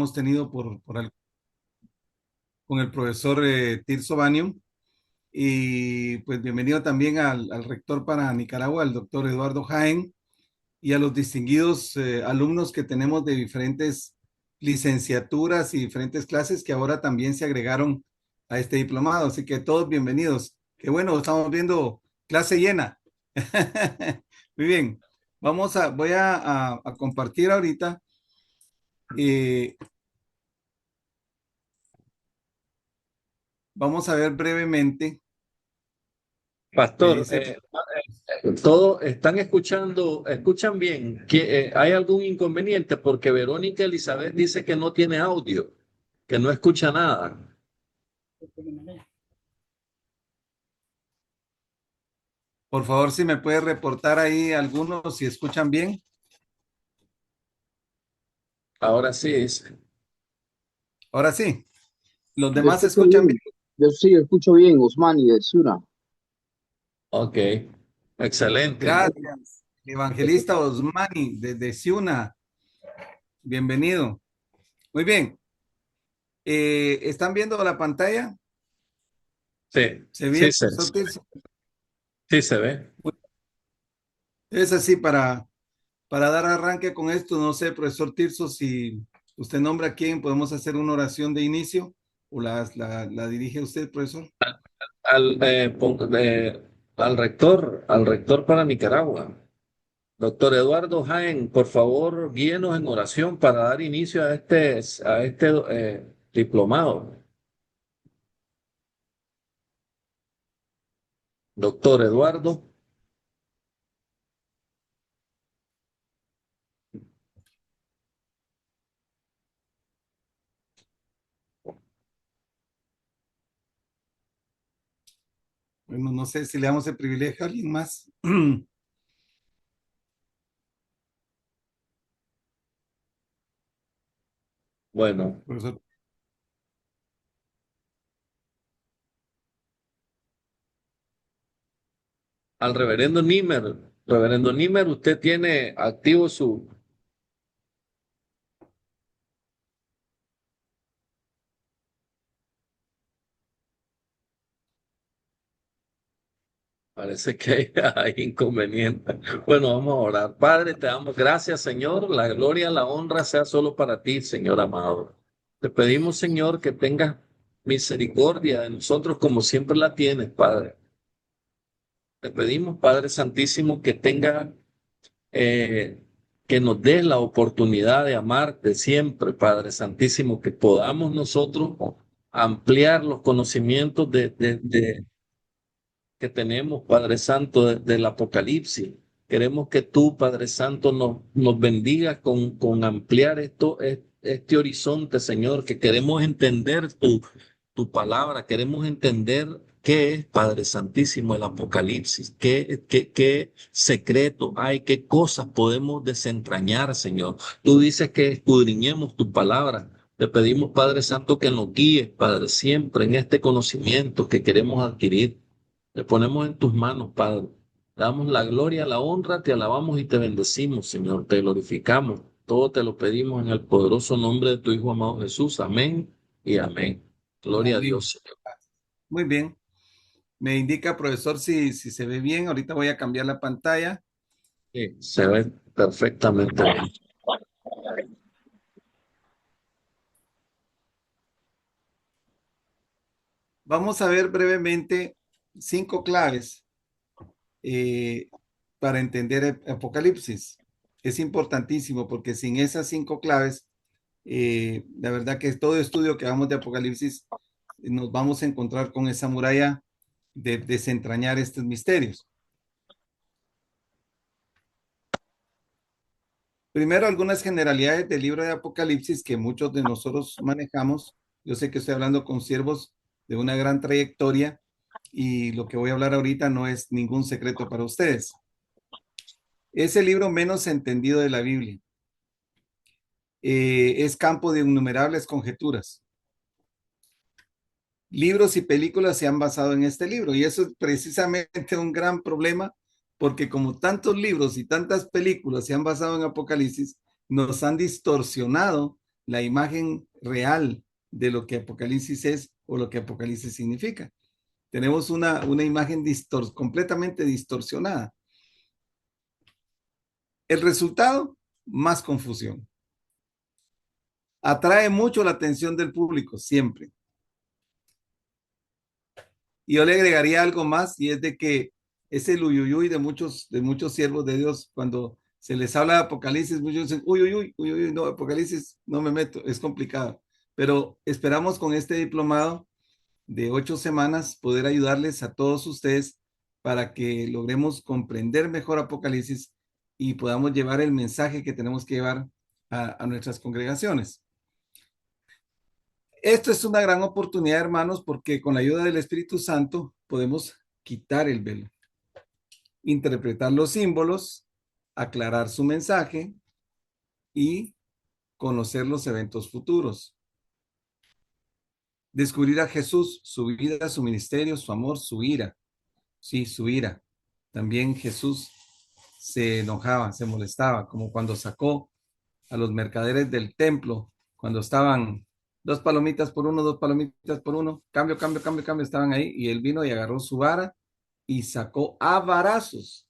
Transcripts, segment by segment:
hemos tenido con el profesor Tirso Banium. Y pues bienvenido también al rector para Nicaragua, el doctor Eduardo Jaén, y a los distinguidos alumnos que tenemos de diferentes licenciaturas y diferentes clases que ahora también se agregaron a este diplomado. Así que todos bienvenidos. Qué bueno, estamos viendo clase llena. Muy bien, voy a compartir ahorita. eh, Vamos a ver brevemente. Me Pastor, dice, todos están escuchando, escuchan bien. ¿Hay algún inconveniente? Porque Verónica Elizabeth dice que no tiene audio, que no escucha nada. por favor, si me puede reportar ahí algunos, si escuchan bien. Ahora sí dice. Ahora sí, los Yo demás escucho escuchan bien, bien. yo sí escucho bien, Osman y de Sura. Ok, excelente. Gracias, Evangelista Osmani, desde Ciuna. Bienvenido. Muy bien. ¿Están viendo la pantalla? Sí, ¿Se ve, sí profesor Tirso? sí se ve. Es así para dar arranque con esto. No sé, profesor Tirso, si usted nombra a quién, podemos hacer una oración de inicio o la dirige usted, profesor. Al, al rector para Nicaragua. Doctor Eduardo Jaén, por favor, guíenos en oración para dar inicio a este diplomado. Doctor Eduardo. Bueno, no sé si le damos el privilegio a alguien más. Bueno, Profesor. al reverendo Nimer. Reverendo Nimer, usted tiene activo su... Parece que hay inconveniente. Bueno, vamos a orar. Padre, te damos gracias, Señor. La gloria, la honra sea solo para ti, Señor amado. Te pedimos, Señor, que tengas misericordia de nosotros como siempre la tienes, Padre. Te pedimos, Padre Santísimo, que tenga, eh, que nos des la oportunidad de amarte siempre, Padre Santísimo, que podamos nosotros ampliar los conocimientos que tenemos, Padre Santo, del Apocalipsis. Queremos que tú, Padre Santo, nos bendigas con ampliar este horizonte, Señor, que queremos entender tu palabra, queremos entender qué es, Padre Santísimo, el Apocalipsis, qué secreto hay, qué cosas podemos desentrañar, Señor. Tú dices que escudriñemos tu palabra. Te pedimos, Padre Santo, que nos guíes, Padre, siempre en este conocimiento que queremos adquirir. Te ponemos en tus manos, Padre. Te damos la gloria, la honra, te alabamos y te bendecimos, Señor. Te glorificamos. Todo te lo pedimos en el poderoso nombre de tu Hijo amado Jesús. Amén y amén. Gloria a Amén. Dios, Señor. Muy bien. Me indica, profesor, si se ve bien. Ahorita voy a cambiar la pantalla. Sí, se ve perfectamente bien. Vamos a ver brevemente 5 claves eh, para entender el Apocalipsis. Es importantísimo porque sin esas 5 claves, la verdad que todo estudio que hagamos de Apocalipsis, nos vamos a encontrar con esa muralla de desentrañar estos misterios. Primero, algunas generalidades del libro de Apocalipsis que muchos de nosotros manejamos. Yo sé que estoy hablando con siervos de una gran trayectoria y lo que voy a hablar ahorita no es ningún secreto para ustedes. Es el libro menos entendido de la Biblia. Es campo de innumerables conjeturas. Libros y películas se han basado en este libro y eso es precisamente un gran problema porque como tantos libros y tantas películas se han basado en Apocalipsis, nos han distorsionado la imagen real de lo que Apocalipsis es o lo que Apocalipsis significa. Tenemos una imagen completamente distorsionada. El resultado, más confusión. Atrae mucho la atención del público, siempre. Y yo le agregaría algo más, y es de que es el uyuyuy de muchos siervos de Dios. Cuando se les habla de Apocalipsis, muchos dicen, uy, uy, uy, uy, uy, no, Apocalipsis, no me meto, es complicado. Pero esperamos con este diplomado de 8 semanas poder ayudarles a todos ustedes para que logremos comprender mejor Apocalipsis y podamos llevar el mensaje que tenemos que llevar a nuestras congregaciones. Esto es una gran oportunidad, hermanos, porque con la ayuda del Espíritu Santo podemos quitar el velo, interpretar los símbolos, aclarar su mensaje y conocer los eventos futuros. Descubrir a Jesús, su vida, su ministerio, su amor, su ira. Sí, su ira. También Jesús se enojaba, se molestaba, como cuando sacó a los mercaderes del templo, cuando estaban 2 palomitas por uno, 2 palomitas por uno, cambio, cambio, cambio, cambio, estaban ahí, y él vino y agarró su vara y sacó a varazos.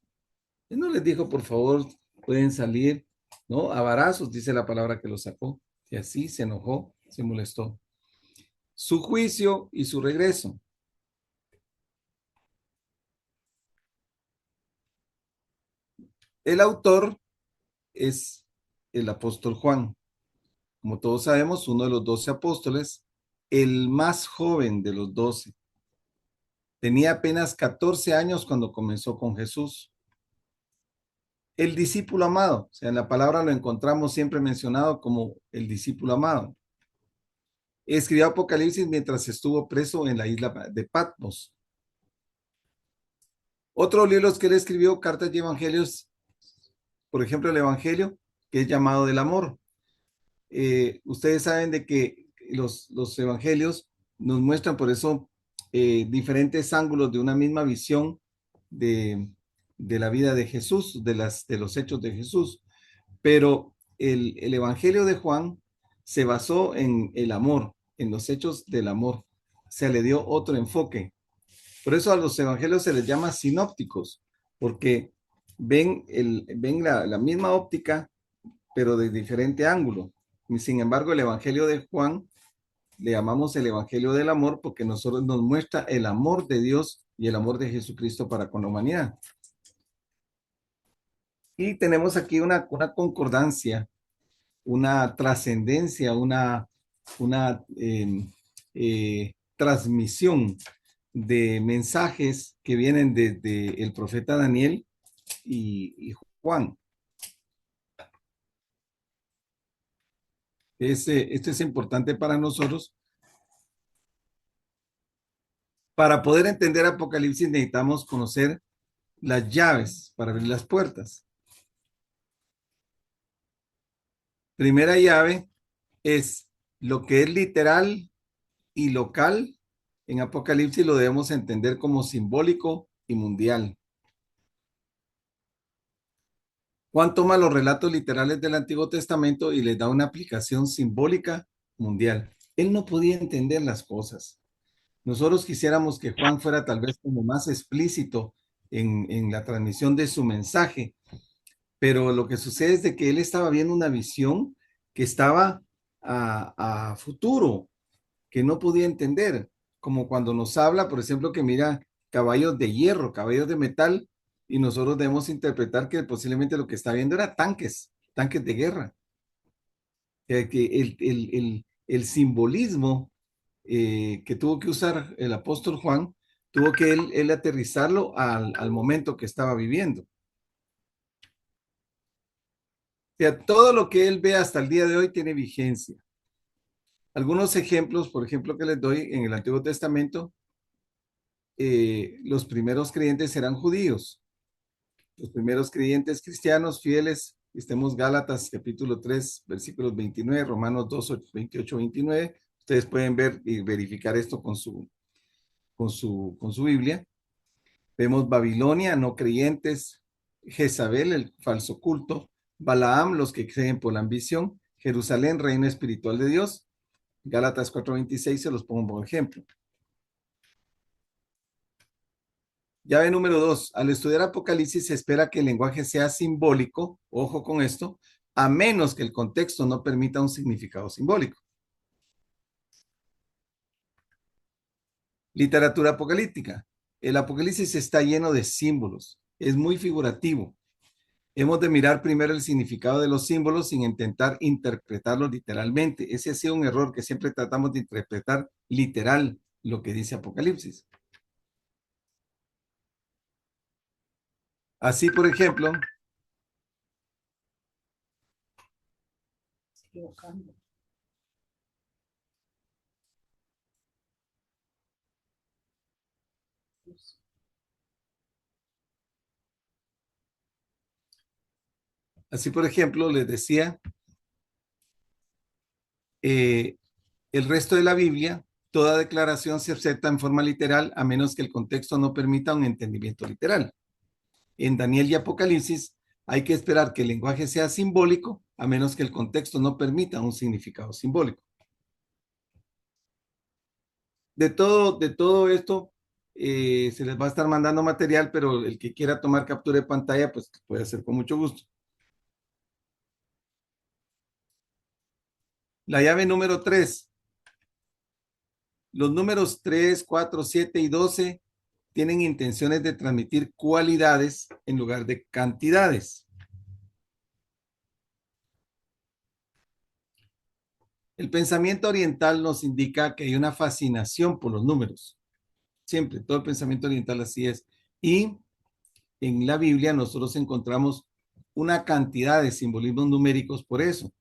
Él no les dijo, por favor, pueden salir, ¿no? A varazos, dice la palabra que lo sacó, y así se enojó, se molestó. Su juicio y su regreso. El autor es el apóstol Juan. Como todos sabemos, uno de los 12 apóstoles, el más joven de los 12. Tenía apenas 14 años cuando comenzó con Jesús. El discípulo amado, o sea, en la palabra lo encontramos siempre mencionado como el discípulo amado. Escribió Apocalipsis mientras estuvo preso en la isla de Patmos. Otros libros que él escribió, cartas y evangelios, por ejemplo, el evangelio, que es llamado del amor. Ustedes saben de que los evangelios nos muestran por eso diferentes ángulos de una misma visión de, de la vida de Jesús, de los hechos de Jesús. Pero el evangelio de Juan se basó en el amor, en los hechos del amor. Se le dio otro enfoque. Por eso a los evangelios se les llama sinópticos, porque ven la misma óptica, pero de diferente ángulo. Sin embargo, el Evangelio de Juan le llamamos el Evangelio del amor porque nosotros nos muestra el amor de Dios y el amor de Jesucristo para con la humanidad. Y tenemos aquí una concordancia, una trascendencia, una transmisión de mensajes que vienen desde el profeta Daniel y Juan. Esto es importante para nosotros. Para poder entender Apocalipsis necesitamos conocer las llaves para abrir las puertas. Primera llave es lo que es literal y local. En Apocalipsis lo debemos entender como simbólico y mundial. Juan toma los relatos literales del Antiguo Testamento y les da una aplicación simbólica mundial. Él no podía entender las cosas. Nosotros quisiéramos que Juan fuera tal vez como más explícito en la transmisión de su mensaje, pero lo que sucede es de que él estaba viendo una visión que estaba a futuro, que no podía entender, como cuando nos habla, por ejemplo, que mira caballos de hierro, caballos de metal, y nosotros debemos interpretar que posiblemente lo que está viendo era tanques de guerra. Que el simbolismo que tuvo que usar el apóstol Juan, tuvo que él aterrizarlo al momento que estaba viviendo. O sea, todo lo que él ve hasta el día de hoy tiene vigencia. Algunos ejemplos, por ejemplo, que les doy en el Antiguo Testamento, los primeros creyentes eran judíos. Los primeros creyentes cristianos fieles, estemos Gálatas capítulo 3, versículos 29, Romanos 2, 28, 29. Ustedes pueden ver y verificar esto con su Biblia. Vemos Babilonia, no creyentes, Jezabel, el falso culto, Balaam, los que creen por la ambición, Jerusalén, reino espiritual de Dios. Gálatas 4:26 se los pongo por ejemplo. Llave número 2. Al estudiar Apocalipsis se espera que el lenguaje sea simbólico, ojo con esto, a menos que el contexto no permita un significado simbólico. Literatura apocalíptica. El Apocalipsis está lleno de símbolos, es muy figurativo. Hemos de mirar primero el significado de los símbolos sin intentar interpretarlos literalmente. Ese ha sido un error, que siempre tratamos de interpretar literal lo que dice Apocalipsis. Así, por ejemplo, les decía, el resto de la Biblia, toda declaración se acepta en forma literal a menos que el contexto no permita un entendimiento literal. En Daniel y Apocalipsis hay que esperar que el lenguaje sea simbólico a menos que el contexto no permita un significado simbólico. De todo esto se les va a estar mandando material, pero el que quiera tomar captura de pantalla, pues puede hacer con mucho gusto. La llave número 3. Los números 3, 4, 7 y 12 tienen intenciones de transmitir cualidades en lugar de cantidades. El pensamiento oriental nos indica que hay una fascinación por los números. Siempre, todo el pensamiento oriental así es. Y en la Biblia nosotros encontramos una cantidad de simbolismos numéricos por eso.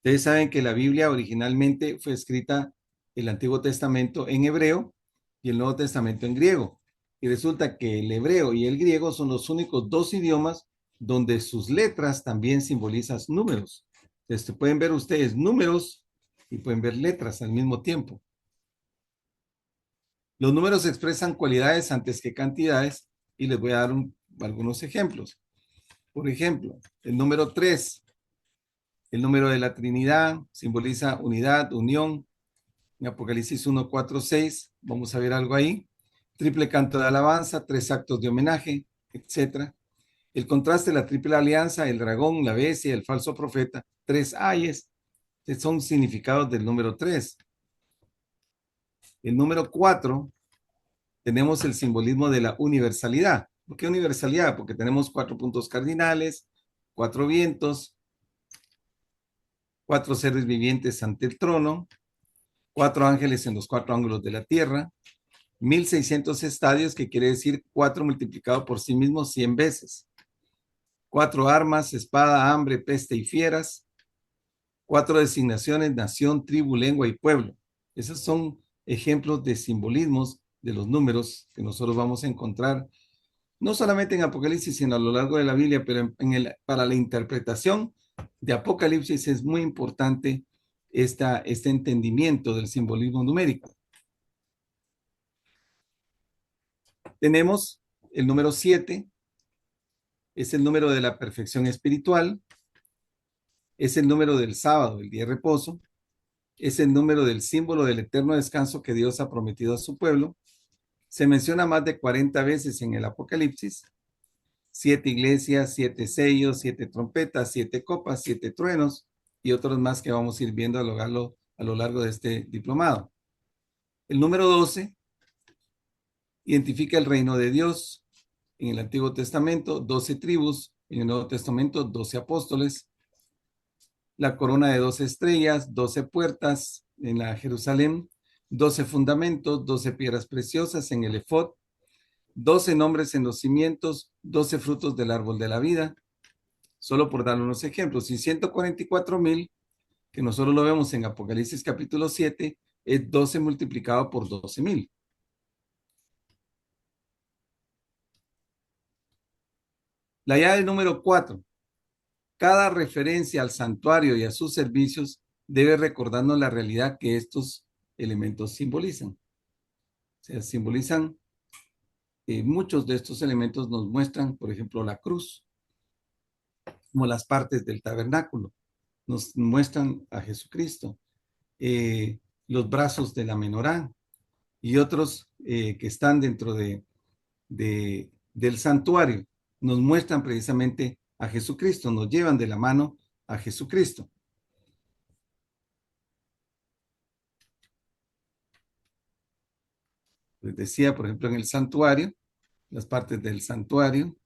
Ustedes saben que la Biblia originalmente fue escrita, el Antiguo Testamento en hebreo y el Nuevo Testamento en griego. Y resulta que el hebreo y el griego son los únicos dos idiomas donde sus letras también simbolizan números. Entonces pueden ver ustedes números y pueden ver letras al mismo tiempo. Los números expresan cualidades antes que cantidades y les voy a dar algunos ejemplos. Por ejemplo, el número 3, el número de la Trinidad, simboliza unidad, unión. En Apocalipsis 1, 4, 6, vamos a ver algo ahí. Triple canto de alabanza, 3 actos de homenaje, etc. El contraste de la triple alianza, el dragón, la bestia, el falso profeta, 3 ayes, son significados del número 3. El número 4, tenemos el simbolismo de la universalidad. ¿Por qué universalidad? Porque tenemos 4 puntos cardinales, 4 vientos, 4 seres vivientes ante el trono, 4 ángeles en los 4 ángulos de la tierra, 1600 estadios, que quiere decir 4 multiplicado por sí mismo 100 veces. 4 armas, espada, hambre, peste y fieras. 4 designaciones, nación, tribu, lengua y pueblo. Esos son ejemplos de simbolismos de los números que nosotros vamos a encontrar, no solamente en Apocalipsis, sino a lo largo de la Biblia, pero para la interpretación de Apocalipsis es muy importante este entendimiento del simbolismo numérico. Tenemos el número 7, es el número de la perfección espiritual, es el número del sábado, el día de reposo, es el número del símbolo del eterno descanso que Dios ha prometido a su pueblo. Se menciona más de 40 veces en el Apocalipsis. 7 iglesias, 7 sellos, 7 trompetas, 7 copas, 7 truenos y otros más que vamos a ir viendo a lo largo de este diplomado. El número 12 identifica el reino de Dios. En el Antiguo Testamento, 12 tribus. En el Nuevo Testamento, 12 apóstoles. La corona de 12 estrellas, 12 puertas en la Jerusalén, 12 fundamentos, 12 piedras preciosas en el efod, 12 nombres en los cimientos, 12 frutos del árbol de la vida. Solo por dar unos ejemplos. Y 144,000, que nosotros lo vemos en Apocalipsis capítulo 7, es 12 multiplicado por 12,000. La llave número 4. Cada referencia al santuario y a sus servicios debe recordarnos la realidad que estos elementos simbolizan. O sea, simbolizan, muchos de estos elementos nos muestran, por ejemplo, la cruz, como las partes del tabernáculo. nos muestran a Jesucristo. Los brazos de la menorá y otros que están dentro del santuario nos muestran precisamente a Jesucristo, nos llevan de la mano a Jesucristo. Les decía, por ejemplo, en el santuario, las partes del santuario,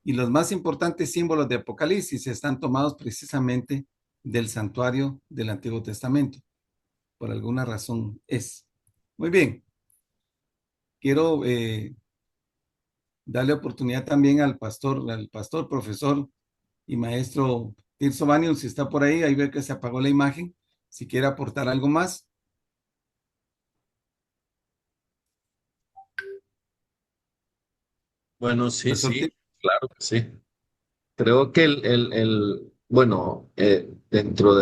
y los más importantes símbolos de Apocalipsis están tomados precisamente del santuario del Antiguo Testamento. Por alguna razón es. Muy bien. Quiero darle oportunidad también al pastor, profesor y maestro Tirso Banion, si está por ahí ve que se apagó la imagen, si quiere aportar algo más. Bueno, sí, Profesor sí, Tirso. claro que sí. Creo que bueno, dentro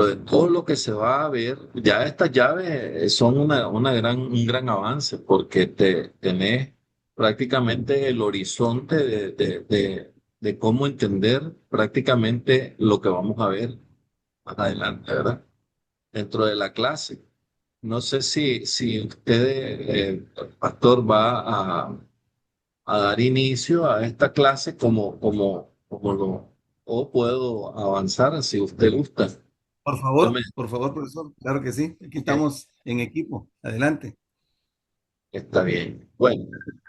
de todo lo que se va a ver, ya estas llaves son un gran avance porque tenés prácticamente el horizonte de cómo entender prácticamente lo que vamos a ver más adelante, ¿verdad? Dentro de la clase. No sé si usted, pastor, va a dar inicio a esta clase o puedo avanzar si usted gusta. Tome. Por favor, profesor. Claro que sí. Aquí Ok, estamos en equipo. Adelante. está bien. Bueno,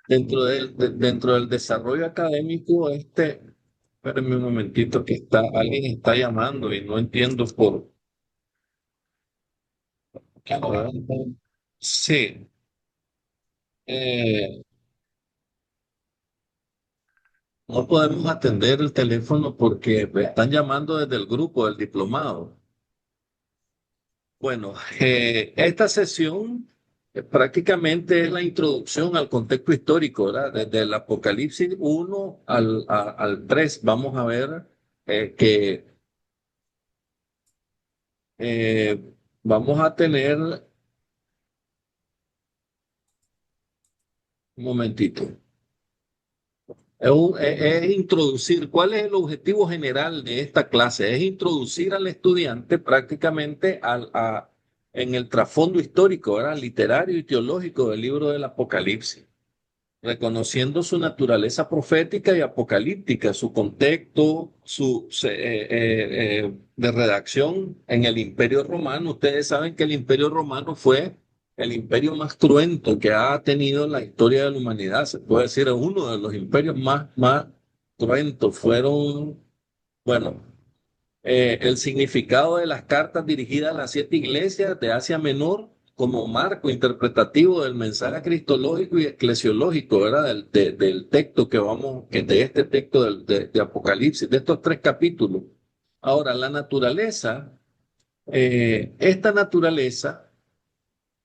dentro del desarrollo académico, espérenme un momentito que alguien está llamando y no entiendo por qué. Sí, eh, no podemos atender el teléfono porque me están llamando desde el grupo del diplomado. Bueno, esta sesión prácticamente es la introducción al contexto histórico, ¿verdad? Desde el Apocalipsis 1 al 3 vamos a ver que vamos a tener, un momentito, es introducir, ¿cuál es el objetivo general de esta clase? Es introducir al estudiante prácticamente en el trasfondo histórico, ¿verdad? Literario y teológico del libro del Apocalipsis, reconociendo su naturaleza profética y apocalíptica, su contexto, de redacción en el Imperio Romano. Ustedes saben que el Imperio Romano fue el imperio más cruento que ha tenido la historia de la humanidad. Se puede decir uno de los imperios más cruentos. Bueno, el significado de las cartas dirigidas a las 7 iglesias de Asia Menor como marco interpretativo del mensaje cristológico y eclesiológico, ¿verdad? Del texto de este texto de Apocalipsis, de estos 3 capítulos. Ahora, la naturaleza, esta naturaleza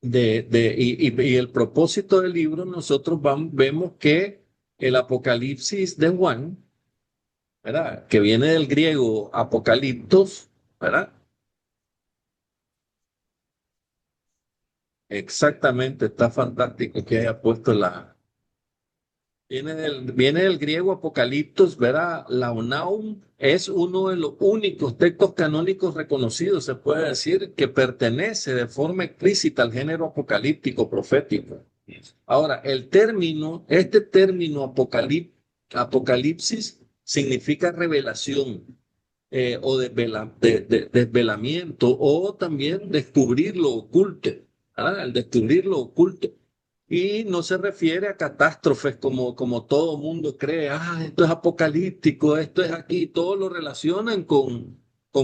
y el propósito del libro, nosotros vemos que el Apocalipsis de Juan, ¿verdad? Que viene del griego apocaliptos, ¿verdad? Exactamente, está fantástico que haya puesto la. Viene del griego apocaliptos, ¿verdad? Launaum es uno de los únicos textos canónicos reconocidos, se puede decir, que pertenece de forma explícita al género apocalíptico profético. Ahora, este término apocalipsis significa revelación o desvelamiento o también descubrir lo oculto, ¿ah? El descubrir lo oculto. Y no se refiere a catástrofes como todo mundo cree, esto es apocalíptico, esto es aquí, todo lo relacionan con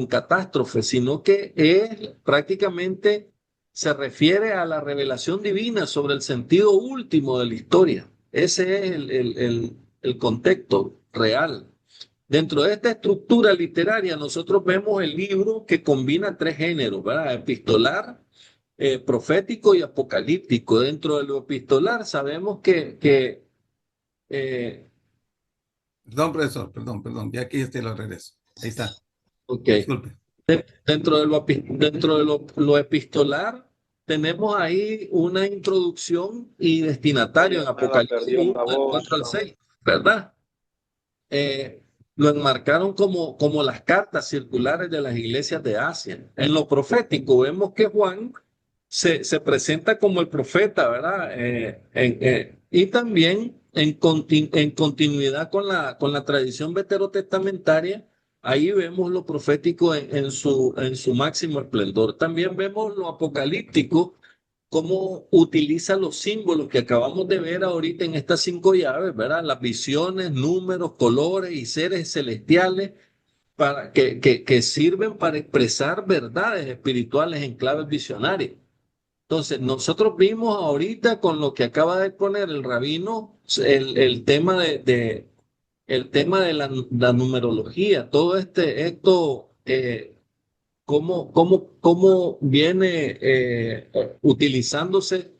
catástrofes, sino que prácticamente se refiere a la revelación divina sobre el sentido último de la historia. Ese es el contexto real. Dentro de esta estructura literaria, nosotros vemos el libro que combina 3 géneros, ¿verdad? Epistolar, profético y apocalíptico. Dentro de lo epistolar sabemos eh, Perdón, profesor, perdón. Ya aquí lo regreso. Ahí está. ok, Disculpe. dentro de lo epistolar tenemos ahí una introducción y destinatario en Apocalipsis 1, del 4 al 6, ¿verdad? lo enmarcaron como las cartas circulares de las iglesias de Asia. En lo profético vemos que Juan se presenta como el profeta, ¿verdad? Y también en continuidad con la tradición veterotestamentaria, ahí vemos lo profético en su máximo esplendor. También vemos lo apocalíptico, cómo utiliza los símbolos que acabamos de ver ahorita en estas 5 llaves, ¿verdad? Las visiones, números, colores y seres celestiales que sirven para expresar verdades espirituales en claves visionarias. Entonces, nosotros vimos ahorita con lo que acaba de poner el rabino, el tema el tema de la numerología, todo esto, cómo viene utilizándose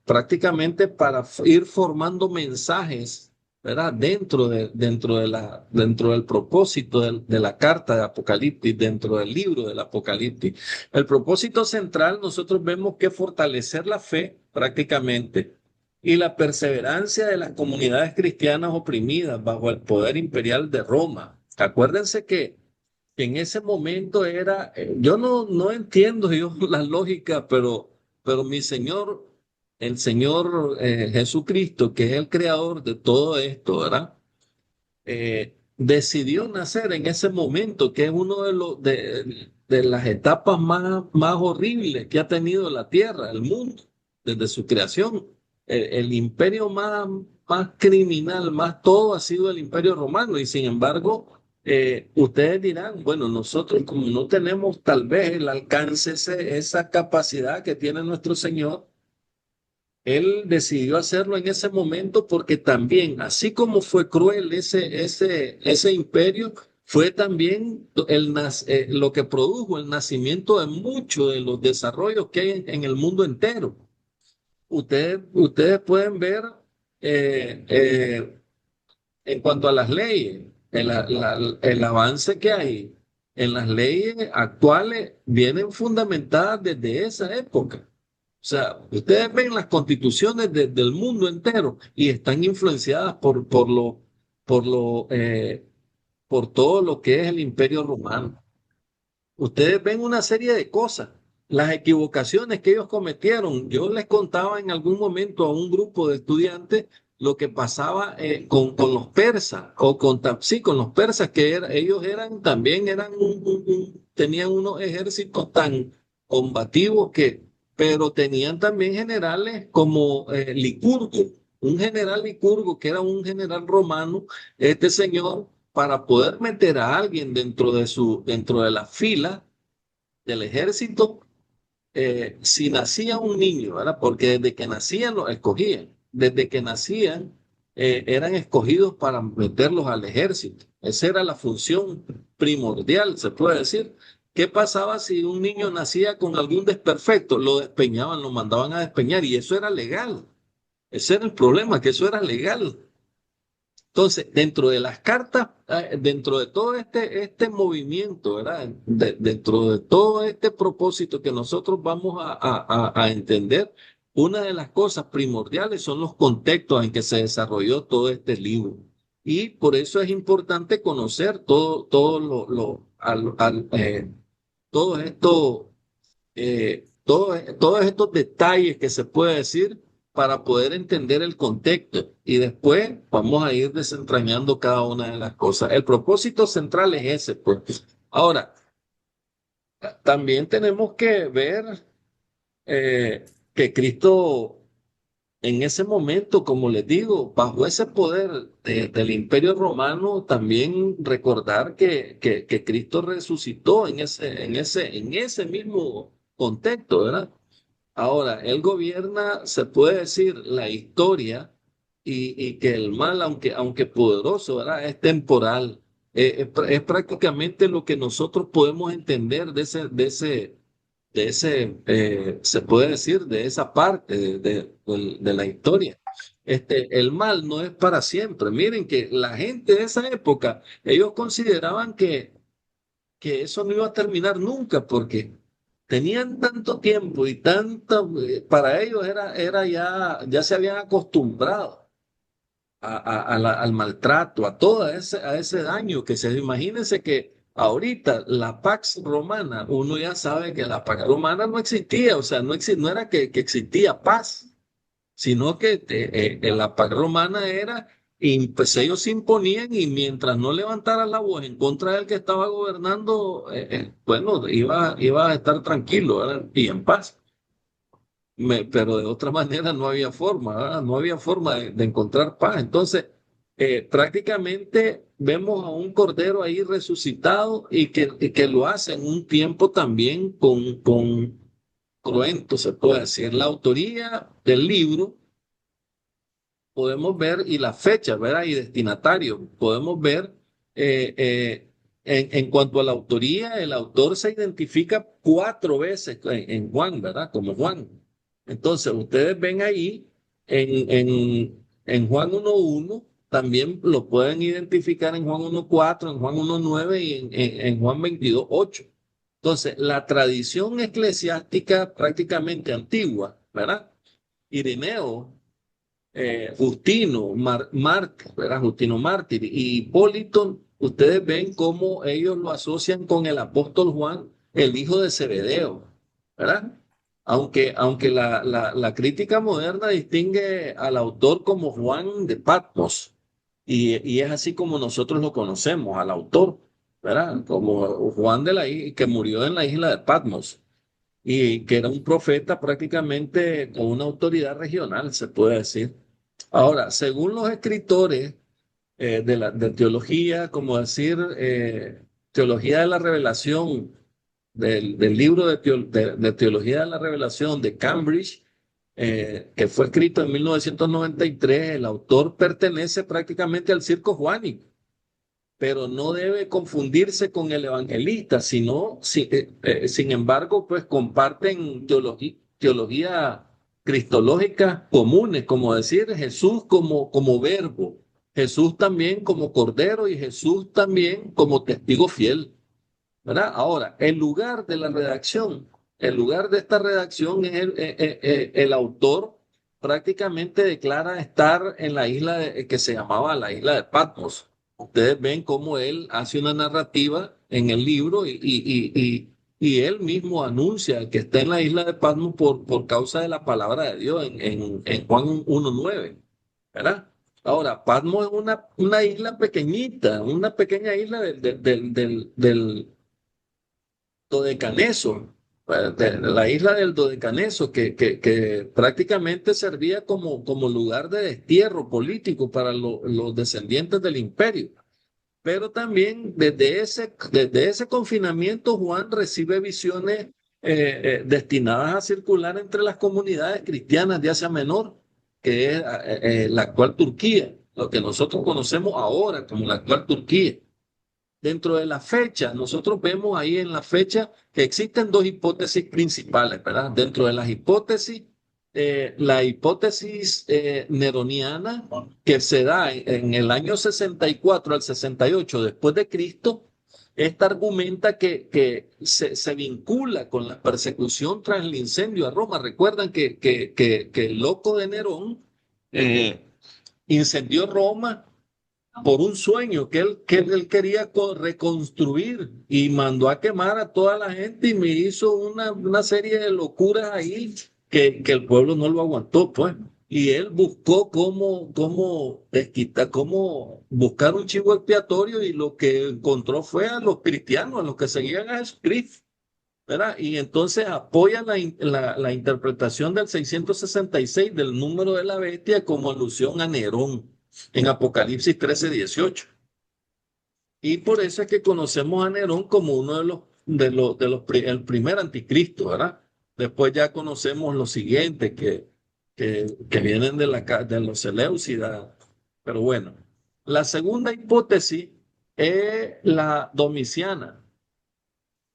prácticamente para ir formando mensajes, ¿verdad? Dentro del propósito de la carta de Apocalipsis, dentro del libro del Apocalipsis. El propósito central, nosotros vemos que fortalecer la fe prácticamente y la perseverancia de las comunidades cristianas oprimidas bajo el poder imperial de Roma. Acuérdense que en ese momento era, yo no entiendo yo la lógica, pero mi Señor, el Señor Jesucristo, que es el creador de todo esto, ¿verdad? Decidió nacer en ese momento, que es uno de las etapas más horribles que ha tenido la tierra, el mundo, desde su creación. El imperio más criminal, más todo ha sido el imperio romano, y sin embargo, ustedes dirán, bueno, nosotros como no tenemos tal vez el alcance, esa capacidad que tiene nuestro Señor, él decidió hacerlo en ese momento porque también, así como fue cruel ese imperio, fue también lo que produjo el nacimiento de muchos de los desarrollos que hay en el mundo entero. Ustedes pueden ver eh, eh, en cuanto a las leyes, el avance que hay en las leyes actuales vienen fundamentadas desde esa época. O sea, ustedes ven las constituciones del mundo entero y están influenciadas por por todo lo que es el Imperio Romano. Ustedes ven una serie de cosas, las equivocaciones que ellos cometieron. Yo les contaba en algún momento a un grupo de estudiantes lo que pasaba con los persas, sí, con los persas, ellos también tenían unos ejércitos tan combativos pero tenían también generales como Licurgo, un general Licurgo que era un general romano, este señor para poder meter a alguien dentro de la fila del ejército, si nacía un niño, ¿verdad? Porque desde que nacían los escogían, desde que nacían eran escogidos para meterlos al ejército. Esa era la función primordial, se puede decir. ¿Qué pasaba si un niño nacía con algún desperfecto? Lo despeñaban, lo mandaban a despeñar y eso era legal. Ese era el problema, que eso era legal. Entonces, dentro de las cartas, dentro de todo este movimiento, ¿verdad? Dentro de todo este propósito que nosotros vamos a entender, una de las cosas primordiales son los contextos en que se desarrolló todo este libro. Y por eso es importante conocer todo esto todos estos detalles que se puede decir para poder entender el contexto y después vamos a ir desentrañando cada una de las cosas. El propósito central es ese, pues. Ahora, también tenemos que ver que Cristo en ese momento, como les digo, bajo ese poder del Imperio Romano, también recordar que Cristo resucitó en ese mismo contexto, ¿verdad? Ahora, él gobierna, se puede decir, la historia y que el mal, aunque poderoso, ¿verdad? Es temporal. Es prácticamente lo que nosotros podemos entender se puede decir, de esa parte de la historia. El mal no es para siempre. Miren que la gente de esa época, ellos consideraban que eso no iba a terminar nunca porque tenían tanto tiempo y para ellos ya se habían acostumbrado al maltrato, a ese daño que se... Imagínense que ahorita la Pax Romana, uno ya sabe que la Pax Romana no existía, o sea, no era que existía paz, sino que la Pax Romana era, y pues ellos se imponían y mientras no levantaran la voz en contra del que estaba gobernando, bueno, iba a estar tranquilo, ¿verdad? Y en paz. Pero de otra manera no había forma, ¿verdad? No había forma de encontrar paz. Entonces, prácticamente vemos a un cordero ahí resucitado y que lo hace en un tiempo también con cruento, se puede decir. La autoría del libro podemos ver, y la fecha, ¿verdad? Y destinatario, podemos ver, en cuanto a la autoría, el autor se identifica 4 veces en Juan, ¿verdad? Como Juan. Entonces, ustedes ven ahí en Juan 1:1, también lo pueden identificar en Juan 1:4, en Juan 1:9 y en Juan 22:8. Entonces, la tradición eclesiástica prácticamente antigua, ¿verdad? Ireneo, Justino, ¿verdad? Justino Mártir y Hipólito, ustedes ven cómo ellos lo asocian con el apóstol Juan, el hijo de Zebedeo, ¿verdad? Aunque la crítica moderna distingue al autor como Juan de Patmos, y es así como nosotros lo conocemos, al autor, ¿verdad? Como Juan que murió en la isla de Patmos y que era un profeta prácticamente con una autoridad regional, se puede decir. Ahora, según los escritores de teología, como decir, teología de la revelación, del libro de teología de la revelación de Cambridge, que fue escrito en 1993, el autor pertenece prácticamente al circo juánico, pero no debe confundirse con el evangelista, sino, sin embargo, pues comparten teología cristológica comunes, como decir Jesús como verbo, Jesús también como cordero y Jesús también como testigo fiel, ¿verdad? Ahora, el lugar de esta redacción es el autor prácticamente declara estar en la isla que se llamaba la isla de Patmos. Ustedes ven cómo él hace una narrativa en el libro y él mismo anuncia que está en la isla de Patmos por causa de la palabra de Dios en Juan 1:9, ¿verdad? Ahora, Patmos es una isla pequeñita, una pequeña isla del Dodecaneso, de la isla del Dodecaneso, que prácticamente servía como lugar de destierro político para los descendientes del imperio. Pero también desde ese confinamiento Juan recibe visiones destinadas a circular entre las comunidades cristianas de Asia Menor, que es la actual Turquía, lo que nosotros conocemos ahora como la actual Turquía. Dentro de la fecha, nosotros vemos ahí en la fecha que existen 2 hipótesis principales, ¿verdad? Dentro de las hipótesis, la hipótesis neroniana, que se da en el año 64 al 68 después de Cristo, esta argumenta que se vincula con la persecución tras el incendio a Roma. Recuerdan que el loco de Nerón incendió Roma por un sueño que él quería reconstruir y mandó a quemar a toda la gente y me hizo una serie de locuras ahí que el pueblo no lo aguantó, pues. Y él buscó cómo desquitar, cómo buscar un chivo expiatorio y lo que encontró fue a los cristianos, a los que seguían a Jesucristo, ¿verdad? Y entonces apoya la interpretación del 666 del número de la bestia como alusión a Nerón en Apocalipsis 13:18. Y por eso es que conocemos a Nerón como uno el primer anticristo, ¿verdad? Después ya conocemos los siguientes que vienen de los Seleucidas. Pero bueno, la segunda hipótesis es la domiciana,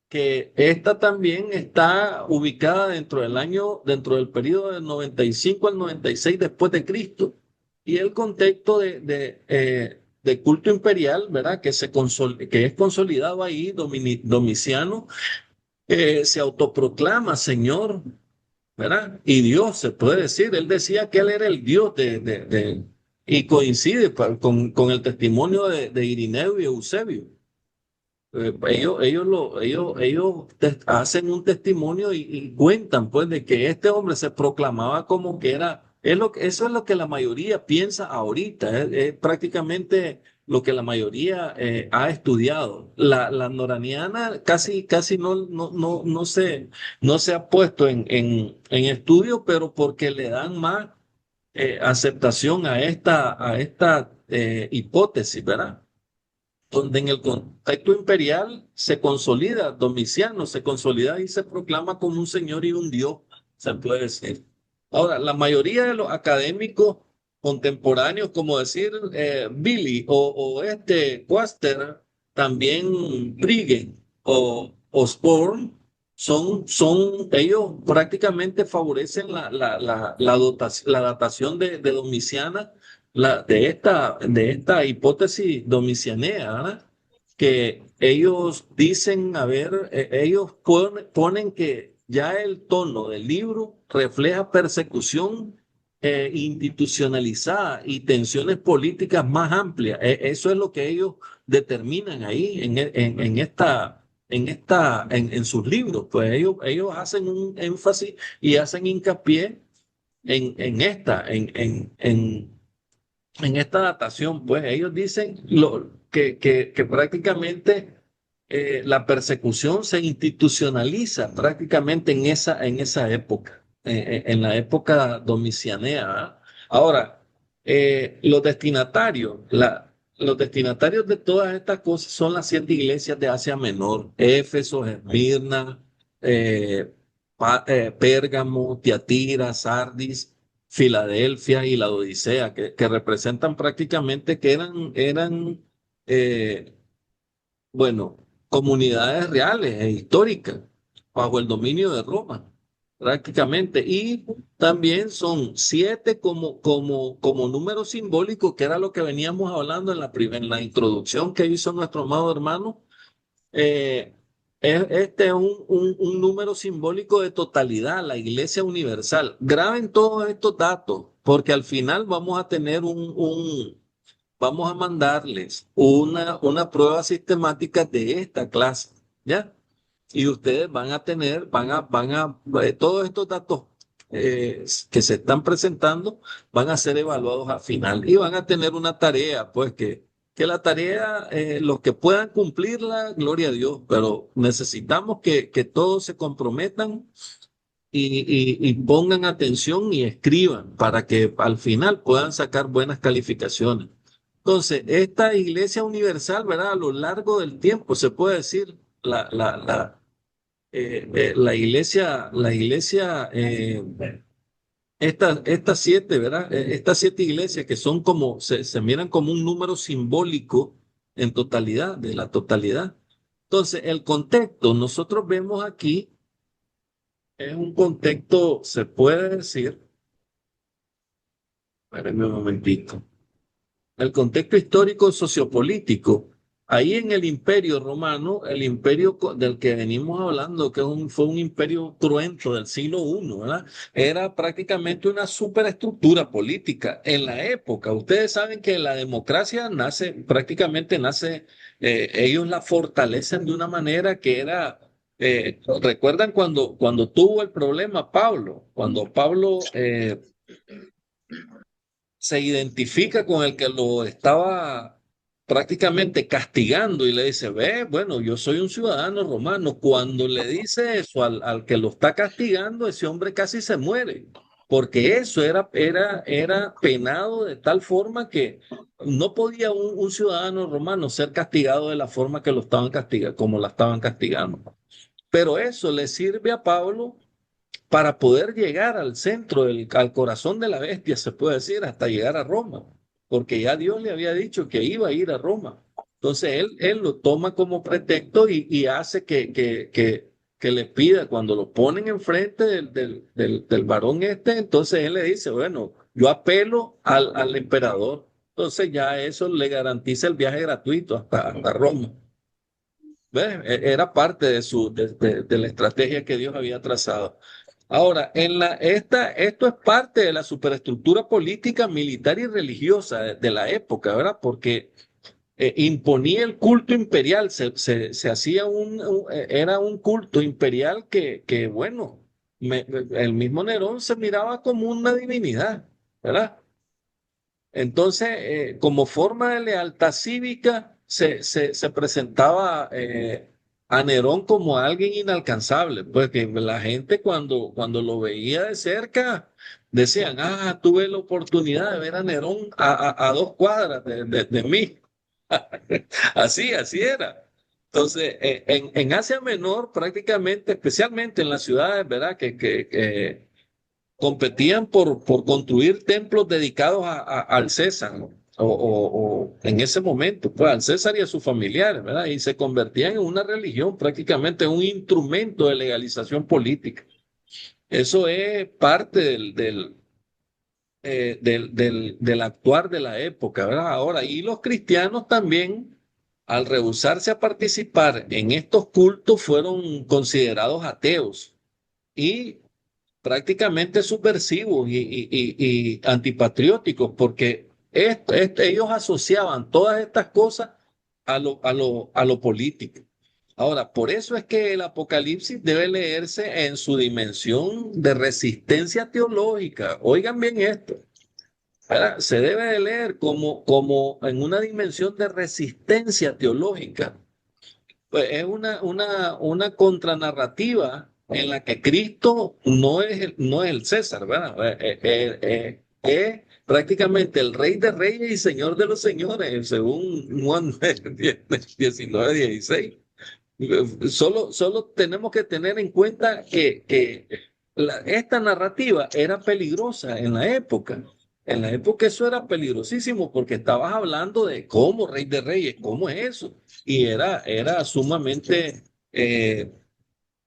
que esta también está ubicada dentro del periodo del 95 al 96 después de Cristo, y el contexto de culto imperial, ¿verdad? Que es consolidado ahí. Domiciano se autoproclama Señor, ¿verdad? Y Dios, se puede decir, él decía que él era el Dios y coincide con el testimonio de Irineo y Eusebio. Ellos hacen un testimonio y cuentan pues de que este hombre se proclamaba como que era, eso es lo que la mayoría piensa ahorita, es prácticamente lo que la mayoría ha estudiado. La noraniana casi no se ha puesto en estudio, pero porque le dan más aceptación a esta hipótesis, ¿verdad? Donde en el contexto imperial se consolida, Domiciano se consolida y se proclama como un señor y un dios, se puede decir. Ahora, la mayoría de los académicos contemporáneos, como decir Billy o este Quaster, también Briggen o Osborne, ellos prácticamente favorecen la datación de Domiciana de esta hipótesis domicianea, ¿verdad? Que ellos dicen, a ver, ellos ponen que ya el tono del libro refleja persecución institucionalizada y tensiones políticas más amplias. Eso es lo que ellos determinan ahí en sus libros. Pues ellos hacen un énfasis y hacen hincapié en esta datación, pues ellos dicen que prácticamente la persecución se institucionaliza prácticamente en esa época, en la época domicianea. ¿Ah? Ahora, los destinatarios de todas estas cosas son las 7 iglesias de Asia Menor: Éfeso, Esmirna, eh, Pérgamo, Tiatira, Sardis, Filadelfia y la Odisea, que representan prácticamente que eran eh, bueno, comunidades reales e históricas bajo el dominio de Roma, prácticamente. Y también son 7 como número simbólico, que era lo que veníamos hablando en la introducción que hizo nuestro amado hermano. eh, este es un número simbólico de totalidad, la Iglesia Universal. Graben todos estos datos, porque al final vamos a tener vamos a mandarles una prueba sistemática de esta clase, ¿ya? Y ustedes van a tener, todos estos datos que se están presentando van a ser evaluados al final y van a tener una tarea, pues que la tarea, los que puedan cumplirla, gloria a Dios, pero necesitamos que todos se comprometan y pongan atención y escriban para que al final puedan sacar buenas calificaciones. Entonces, esta Iglesia Universal, ¿verdad? A lo largo del tiempo, se puede decir, la iglesia, estas 7, ¿verdad? Estas 7 iglesias que son se miran como un número simbólico en totalidad, de la totalidad. Entonces, el contexto, nosotros vemos aquí, es un contexto, se puede decir, espérenme un momentito, el contexto histórico sociopolítico. Ahí en el Imperio Romano, el imperio del que venimos hablando, que fue un imperio cruento del siglo I, ¿verdad? Era prácticamente una superestructura política en la época. Ustedes saben que la democracia prácticamente nace, ellos la fortalecen de una manera que era, ¿recuerdan cuando tuvo el problema Pablo? Cuando Pablo se identifica con el que lo estaba prácticamente castigando y le dice, ve, bueno, yo soy un ciudadano romano. Cuando le dice eso al que lo está castigando, ese hombre casi se muere, porque eso era penado de tal forma que no podía un ciudadano romano ser castigado de la forma que lo estaban castigando, como la estaban castigando. Pero eso le sirve a Pablo para poder llegar al centro, al corazón de la bestia, se puede decir, hasta llegar a Roma, porque ya Dios le había dicho que iba a ir a Roma. Entonces él lo toma como pretexto y hace que le pida, cuando lo ponen enfrente del varón este, entonces él le dice, bueno, yo apelo al emperador. Entonces ya eso le garantiza el viaje gratuito hasta Roma. ¿Ves? Era parte de la estrategia que Dios había trazado. Ahora, esto es parte de la superestructura política, militar y religiosa de la época, ¿verdad? Porque imponía el culto imperial, se hacía era un culto imperial que bueno, el mismo Nerón se miraba como una divinidad, ¿verdad? Entonces, como forma de lealtad cívica, se presentaba a Nerón como alguien inalcanzable, pues que la gente cuando lo veía de cerca decían, tuve la oportunidad de ver a Nerón a 2 cuadras de mí. Así era. Entonces, en Asia Menor, prácticamente, especialmente en las ciudades, ¿verdad? Que competían por construir templos dedicados al César, ¿no? O en ese momento, pues al César y a sus familiares, ¿verdad? Y se convertían en una religión, prácticamente un instrumento de legalización política. Eso es parte del actuar de la época, ¿verdad? Ahora, y los cristianos también, al rehusarse a participar en estos cultos, fueron considerados ateos y prácticamente subversivos y antipatrióticos, porque ellos asociaban todas estas cosas a lo político. Ahora, por eso es que el Apocalipsis debe leerse en su dimensión de resistencia teológica. Oigan bien esto. ¿Verdad? Se debe de leer como en una dimensión de resistencia teológica. Pues es una contranarrativa en la que Cristo no es el César, ¿verdad? Es prácticamente el Rey de Reyes y Señor de los Señores, según Juan 19:16. Solo tenemos que tener en cuenta que esta narrativa era peligrosa en la época. En la época eso era peligrosísimo porque estabas hablando de cómo Rey de Reyes, cómo es eso. Y era sumamente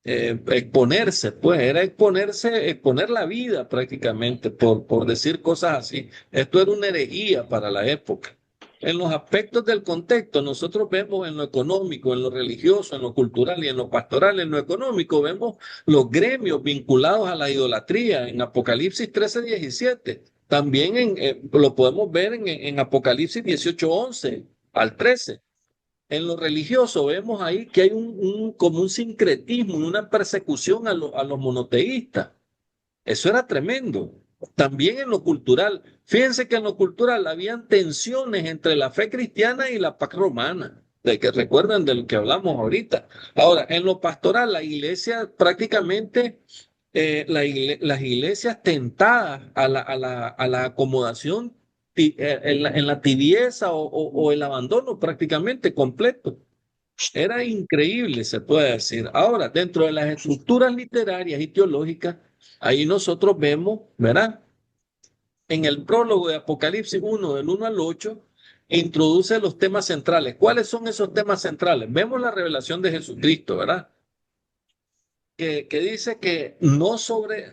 exponerse, pues era exponer la vida prácticamente por decir cosas así. Esto era una herejía para la época. En los aspectos del contexto, nosotros vemos en lo económico, en lo religioso, en lo cultural y en lo pastoral. En lo económico vemos los gremios vinculados a la idolatría en Apocalipsis 13:17. También lo podemos ver en Apocalipsis 18:11 al 13. En lo religioso vemos ahí que hay como un sincretismo, una persecución a los monoteístas. Eso era tremendo. También en lo cultural. Fíjense que en lo cultural habían tensiones entre la fe cristiana y la paz romana, de que recuerdan de lo que hablamos ahorita. Ahora, en lo pastoral, la iglesia prácticamente, las iglesias tentadas a la acomodación en la tibieza o el abandono prácticamente completo. Era increíble, se puede decir. Ahora, dentro de las estructuras literarias y teológicas, ahí nosotros vemos, ¿verdad? En el prólogo de Apocalipsis 1, del 1 al 8, introduce los temas centrales. ¿Cuáles son esos temas centrales? Vemos la revelación de Jesucristo, ¿verdad? Que dice que no sobre,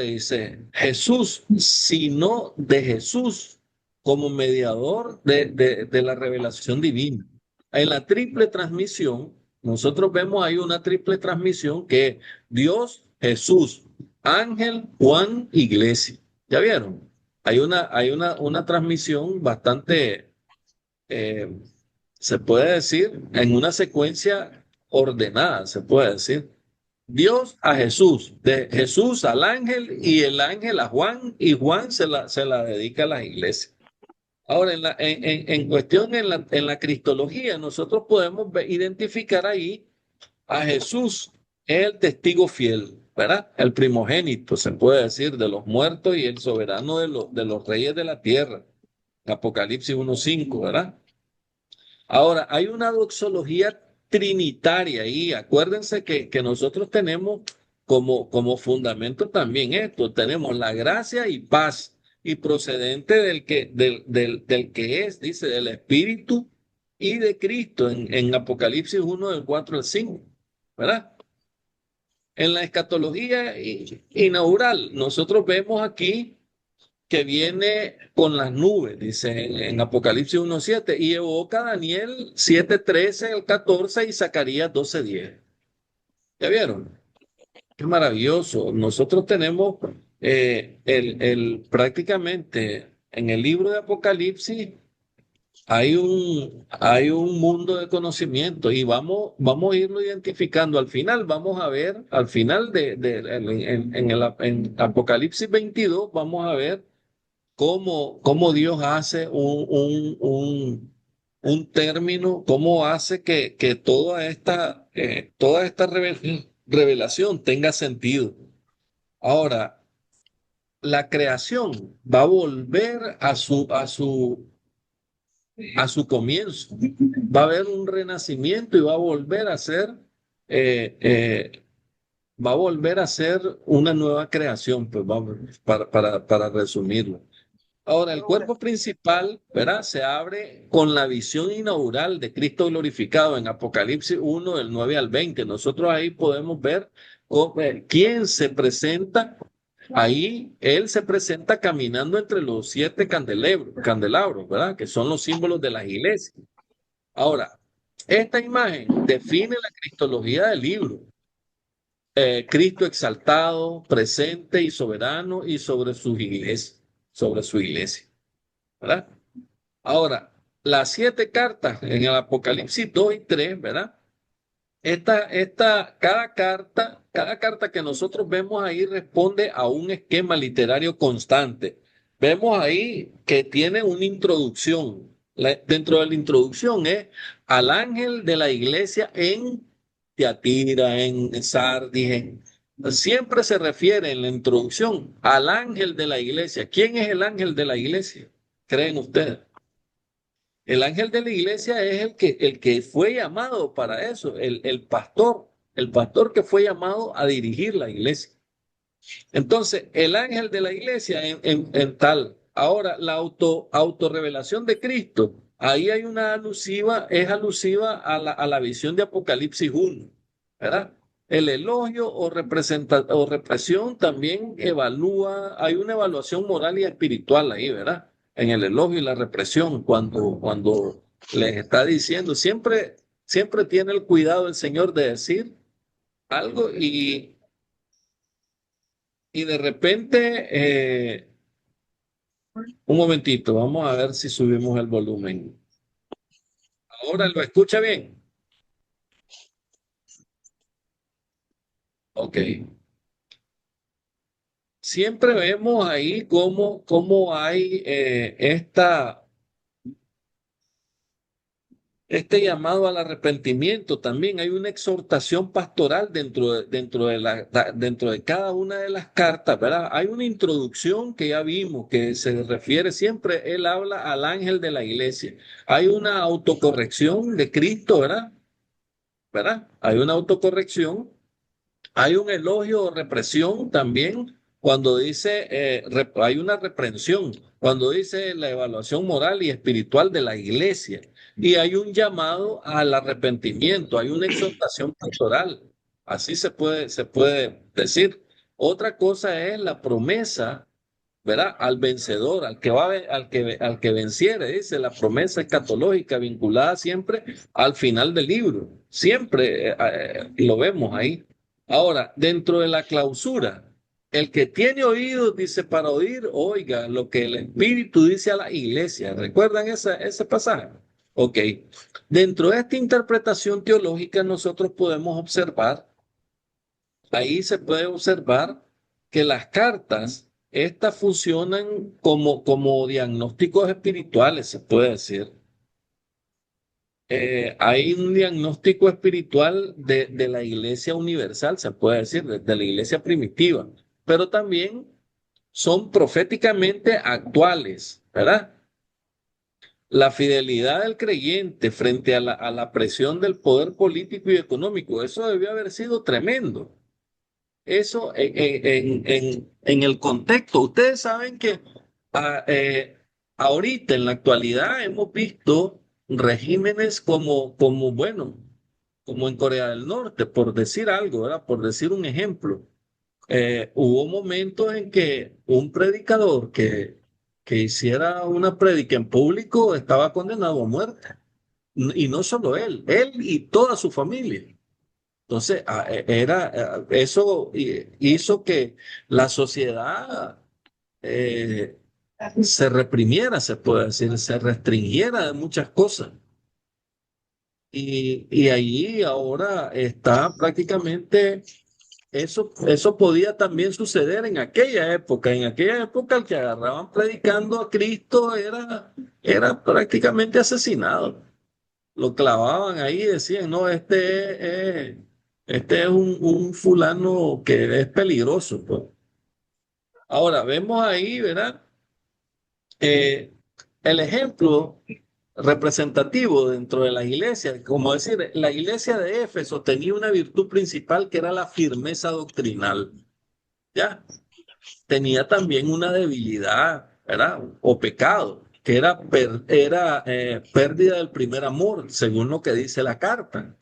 dice Jesús, sino de Jesús como mediador de la revelación divina. En la triple transmisión, nosotros vemos ahí una triple transmisión que es Dios, Jesús, ángel, Juan, iglesia. ¿Ya vieron? Hay una transmisión bastante, eh, se puede decir, en una secuencia ordenada, se puede decir. Dios a Jesús, de Jesús al ángel y el ángel a Juan y Juan se la dedica a las iglesias. Ahora, en cuestión en la cristología, nosotros podemos identificar ahí a Jesús, el testigo fiel, ¿verdad? El primogénito, se puede decir, de los muertos y el soberano de los reyes de la tierra. Apocalipsis 1:5, ¿verdad? Ahora, hay una doxología trinitaria ahí. Acuérdense que nosotros tenemos como fundamento también esto. Tenemos la gracia y paz y procedente del que es, dice, del Espíritu y de Cristo en Apocalipsis 1, del 4 al 5, ¿verdad? En la escatología inaugural, nosotros vemos aquí que viene con las nubes, dice en Apocalipsis 1:7, y evoca a Daniel 7:13 al 14 y Zacarías 12:10. ¿Ya vieron? Qué maravilloso. Nosotros tenemos prácticamente en el libro de Apocalipsis hay un mundo de conocimiento y vamos a irlo identificando. Al final vamos a ver, al final en Apocalipsis 22 vamos a ver cómo Dios hace un término, cómo hace que toda esta revelación tenga sentido. Ahora, la creación va a volver a su comienzo. Va a haber un renacimiento y va a volver a ser, eh, eh, va a volver a ser una nueva creación, pues vamos, para resumirlo. Ahora, el cuerpo principal, ¿verdad? Se abre con la visión inaugural de Cristo glorificado en Apocalipsis 1, del 9 al 20. Nosotros ahí podemos ver quién se presenta. Ahí él se presenta caminando entre los siete candelabros, ¿verdad? Que son los símbolos de las iglesias. Ahora, esta imagen define la cristología del libro. Cristo exaltado, presente y soberano y sobre su iglesia, ¿verdad? Ahora, las siete cartas en el Apocalipsis 2 y 3, ¿verdad? Cada carta que nosotros vemos ahí responde a un esquema literario constante. Vemos ahí que tiene una introducción. Dentro de la introducción es al ángel de la iglesia en Tiatira, en Sardis. Siempre se refiere en la introducción al ángel de la iglesia. ¿Quién es el ángel de la iglesia? ¿Creen ustedes? El ángel de la iglesia es el que fue llamado para eso, el pastor que fue llamado a dirigir la iglesia. Entonces, el ángel de la iglesia en tal. Ahora, la autorrevelación de Cristo, ahí hay una es alusiva a la visión de Apocalipsis 1, ¿verdad? El elogio o represión también hay una evaluación moral y espiritual ahí, ¿verdad? En el elogio y la represión, cuando les está diciendo, siempre tiene el cuidado el Señor de decir algo y de repente, un momentito, vamos a ver si subimos el volumen. Ahora lo escucha bien. Ok. Siempre vemos ahí cómo hay este llamado al arrepentimiento. También hay una exhortación pastoral dentro de cada una de las cartas, ¿verdad? Hay una introducción que ya vimos que se refiere siempre, él habla al ángel de la iglesia. Hay una autocorrección de Cristo, ¿verdad? ¿Verdad? Hay una autocorrección, hay un elogio o represión también cuando dice, hay una reprensión, cuando dice la evaluación moral y espiritual de la iglesia. Y hay un llamado al arrepentimiento, hay una exhortación pastoral. Así se puede decir. Otra cosa es la promesa, ¿verdad? Al vencedor, al que venciere, dice la promesa escatológica vinculada siempre al final del libro. Siempre lo vemos ahí. Ahora, dentro de la clausura, el que tiene oídos, dice, para oír, oiga lo que el Espíritu dice a la iglesia. ¿Recuerdan ese pasaje? Ok. Dentro de esta interpretación teológica, nosotros podemos observar, ahí se puede observar que las cartas, estas funcionan como diagnósticos espirituales, se puede decir. Hay un diagnóstico espiritual de la iglesia universal, se puede decir, de la iglesia primitiva, pero también son proféticamente actuales, ¿verdad? La fidelidad del creyente frente a la presión del poder político y económico, eso debió haber sido tremendo. Eso en el contexto. Ustedes saben que ah, ahorita en la actualidad hemos visto regímenes bueno, como en Corea del Norte, por decir algo, ¿verdad? Por decir un ejemplo. Hubo momentos en que un predicador que hiciera una prédica en público estaba condenado a muerte. Y no solo él y toda su familia. Entonces, eso hizo que la sociedad eh, se reprimiera, se puede decir, se restringiera de muchas cosas. Y allí ahora está prácticamente, eso podía también suceder en aquella época. En aquella época el que agarraban predicando a Cristo era prácticamente asesinado. Lo clavaban ahí y decían, no, este es un fulano que es peligroso, pues. Ahora, vemos ahí, ¿verdad? Eh, el ejemplo representativo dentro de las iglesias, como decir, la iglesia de Éfeso tenía una virtud principal que era la firmeza doctrinal, ¿ya? Tenía también una debilidad, ¿verdad? O pecado, que era pérdida del primer amor, según lo que dice la carta,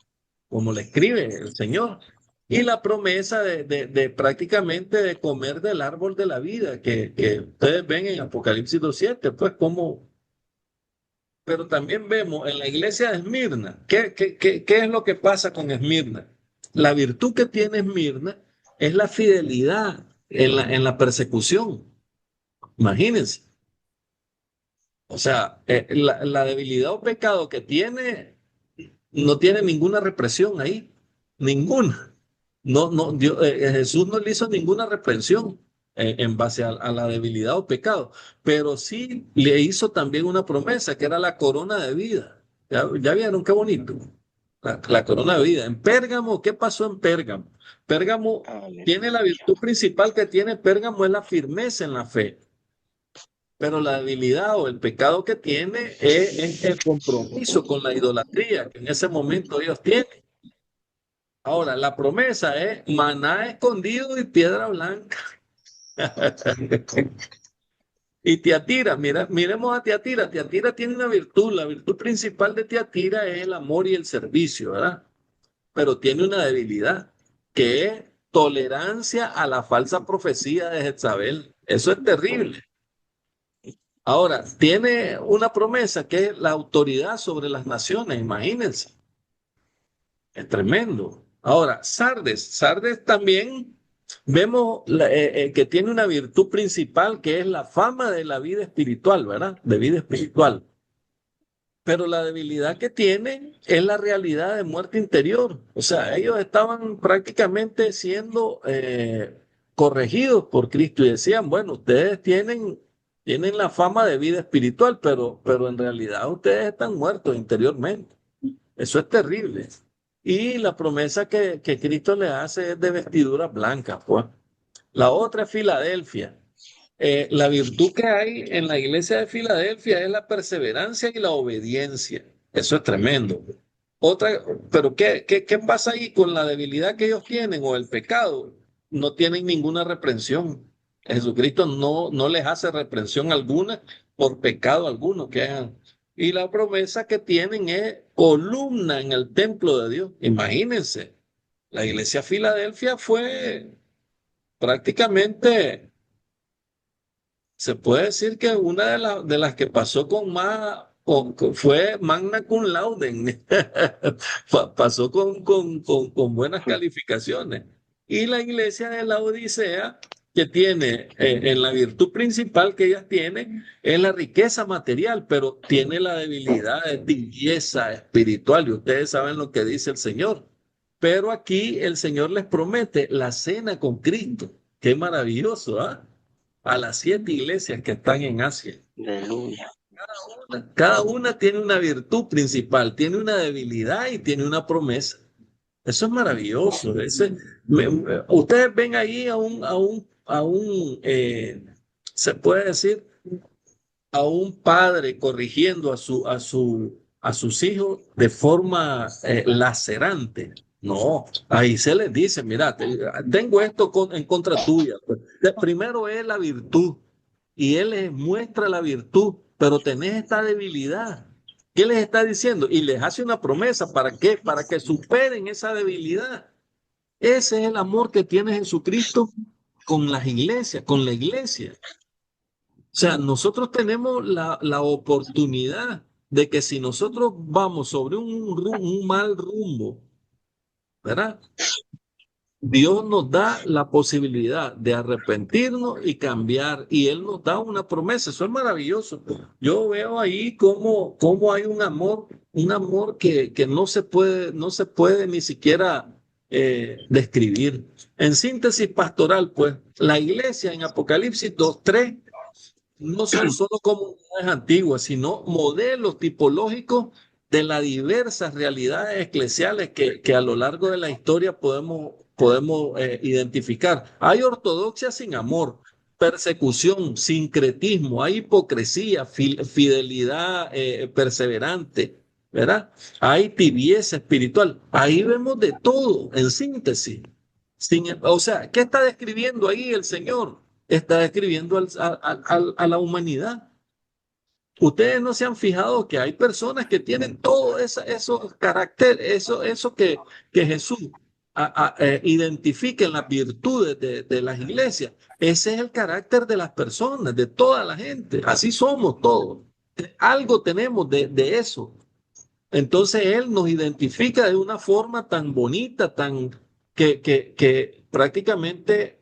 como le escribe el Señor. Y la promesa de prácticamente de comer del árbol de la vida, que ustedes ven en Apocalipsis 2:7, pues como, pero también vemos en la iglesia de Esmirna, ¿qué es lo que pasa con Esmirna? La virtud que tiene Esmirna es la fidelidad en la persecución. Imagínense. O sea, la debilidad o pecado que tiene no tiene ninguna represión ahí. Ninguna. No, no, Jesús no le hizo ninguna reprensión en base a la debilidad o pecado, pero sí le hizo también una promesa que era la corona de vida. Ya vieron qué bonito. La corona de vida. En Pérgamo, ¿qué pasó en Pérgamo? Pérgamo tiene la virtud principal que tiene Pérgamo es la firmeza en la fe. Pero la debilidad o el pecado que tiene es el compromiso con la idolatría que en ese momento ellos tienen. Ahora, la promesa es maná escondido y piedra blanca. Y Tiatira, miremos a Tiatira. Tiatira tiene una virtud. La virtud principal de Tiatira es el amor y el servicio, ¿verdad? Pero tiene una debilidad, que es tolerancia a la falsa profecía de Jezabel. Eso es terrible. Ahora, tiene una promesa que es la autoridad sobre las naciones, imagínense. Es tremendo. Ahora, Sardes también vemos que tiene una virtud principal que es la fama de la vida espiritual, ¿verdad? De vida espiritual. Pero la debilidad que tiene es la realidad de muerte interior. O sea, ellos estaban prácticamente siendo corregidos por Cristo y decían, bueno, ustedes tienen la fama de vida espiritual, pero en realidad ustedes están muertos interiormente. Eso es terrible. Y la promesa que Cristo le hace es de vestiduras blancas, pues. La otra es Filadelfia. La virtud que hay en la iglesia de Filadelfia es la perseverancia y la obediencia. Eso es tremendo. Otra, pero ¿qué pasa ahí con la debilidad que ellos tienen o el pecado? No tienen ninguna reprensión. Jesucristo no les hace reprensión alguna por pecado alguno que hagan. Y la promesa que tienen es columna en el templo de Dios. Imagínense, la iglesia de Filadelfia fue prácticamente, se puede decir que una de las que pasó con más, fue magna cum laude. Pasó con buenas calificaciones. Y la iglesia de la Odisea, que tiene, en la virtud principal que ellas tienen, es la riqueza material, pero tiene la debilidad de tibieza espiritual. Y ustedes saben lo que dice el Señor. Pero aquí el Señor les promete la cena con Cristo. Qué maravilloso, ¿ah? A las 7 iglesias que están en Asia. Aleluya. Cada una tiene una virtud principal, tiene una debilidad y tiene una promesa. Eso es maravilloso. Ustedes ven ahí se puede decir, a un padre corrigiendo a sus hijos de forma lacerante. No, ahí se les dice, mira, tengo esto en contra tuya. Primero es la virtud y él les muestra la virtud, pero tenés esta debilidad. ¿Qué les está diciendo? Y les hace una promesa. ¿Para qué? Para que superen esa debilidad. Ese es el amor que tiene Jesucristo con las iglesias, con la iglesia. O sea, nosotros tenemos la oportunidad de que si nosotros vamos sobre un mal rumbo, ¿verdad? Dios nos da la posibilidad de arrepentirnos y cambiar, y Él nos da una promesa. Eso es maravilloso. Yo veo ahí cómo hay un amor que no se puede ni siquiera describir. En síntesis pastoral, pues, la iglesia en Apocalipsis 2:3 no son solo comunidades antiguas, sino modelos tipológicos de las diversas realidades eclesiales que a lo largo de la historia podemos identificar. Hay ortodoxia sin amor, persecución, sincretismo, hay hipocresía, fidelidad perseverante, ¿verdad? Hay tibieza espiritual. Ahí vemos de todo, en síntesis. O sea, ¿qué está describiendo ahí el Señor? Está describiendo a la humanidad. Ustedes no se han fijado que hay personas que tienen todo esos caracteres, eso que Jesús identifica en las virtudes de las iglesias. Ese es el carácter de las personas, de toda la gente. Así somos todos. Algo tenemos de eso. Entonces Él nos identifica de una forma tan bonita, que prácticamente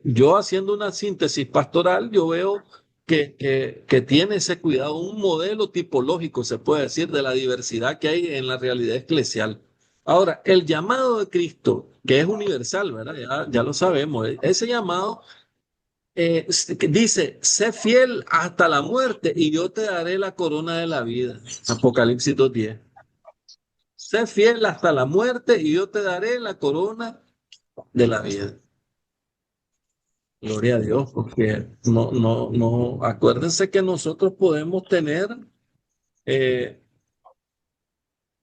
yo haciendo una síntesis pastoral, yo veo que tiene ese cuidado, un modelo tipológico, se puede decir, de la diversidad que hay en la realidad eclesial. Ahora, el llamado de Cristo, que es universal, ¿verdad? Ya lo sabemos, ese llamado que dice, sé fiel hasta la muerte y yo te daré la corona de la vida. Apocalipsis 2:10. Sé fiel hasta la muerte y yo te daré la corona de la vida. Gloria a Dios, porque no, acuérdense que nosotros podemos tener eh,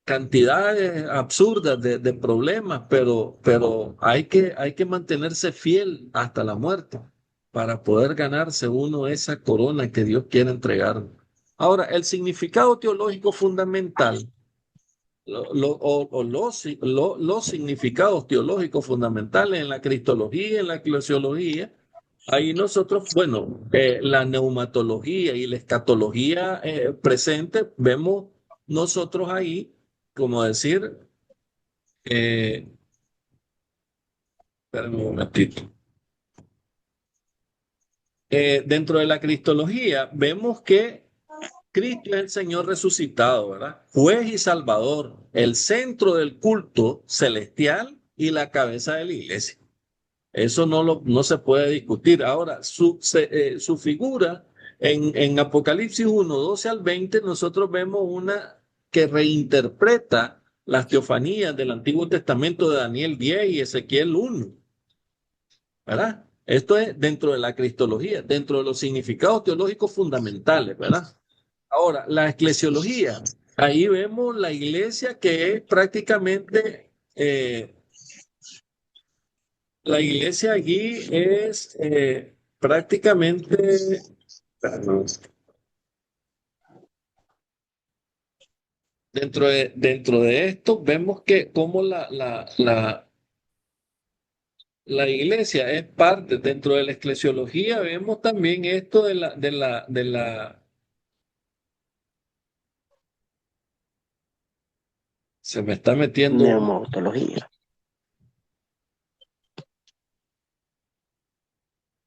cantidades absurdas de problemas, pero hay que mantenerse fiel hasta la muerte para poder ganarse uno esa corona que Dios quiere entregar. Ahora, el significado teológico fundamental, los significados teológicos fundamentales en la cristología, en la eclesiología. Ahí nosotros, bueno, la neumatología y la escatología presente, vemos nosotros ahí, como decir, eh, espérame un momentito. Dentro de la cristología vemos que Cristo es el Señor resucitado, ¿verdad? Juez y Salvador, el centro del culto celestial y la cabeza de la iglesia. Eso no se puede discutir. Ahora, su figura en Apocalipsis 1:12 al 20, nosotros vemos una que reinterpreta las teofanías del Antiguo Testamento de Daniel 10 y Ezequiel 1, ¿verdad? Esto es dentro de la cristología, dentro de los significados teológicos fundamentales, ¿verdad? Ahora, la eclesiología, ahí vemos la iglesia que es prácticamente la iglesia allí es prácticamente, perdón, dentro de esto vemos que como la iglesia es parte, dentro de la eclesiología vemos también esto se me está metiendo, Neumatología.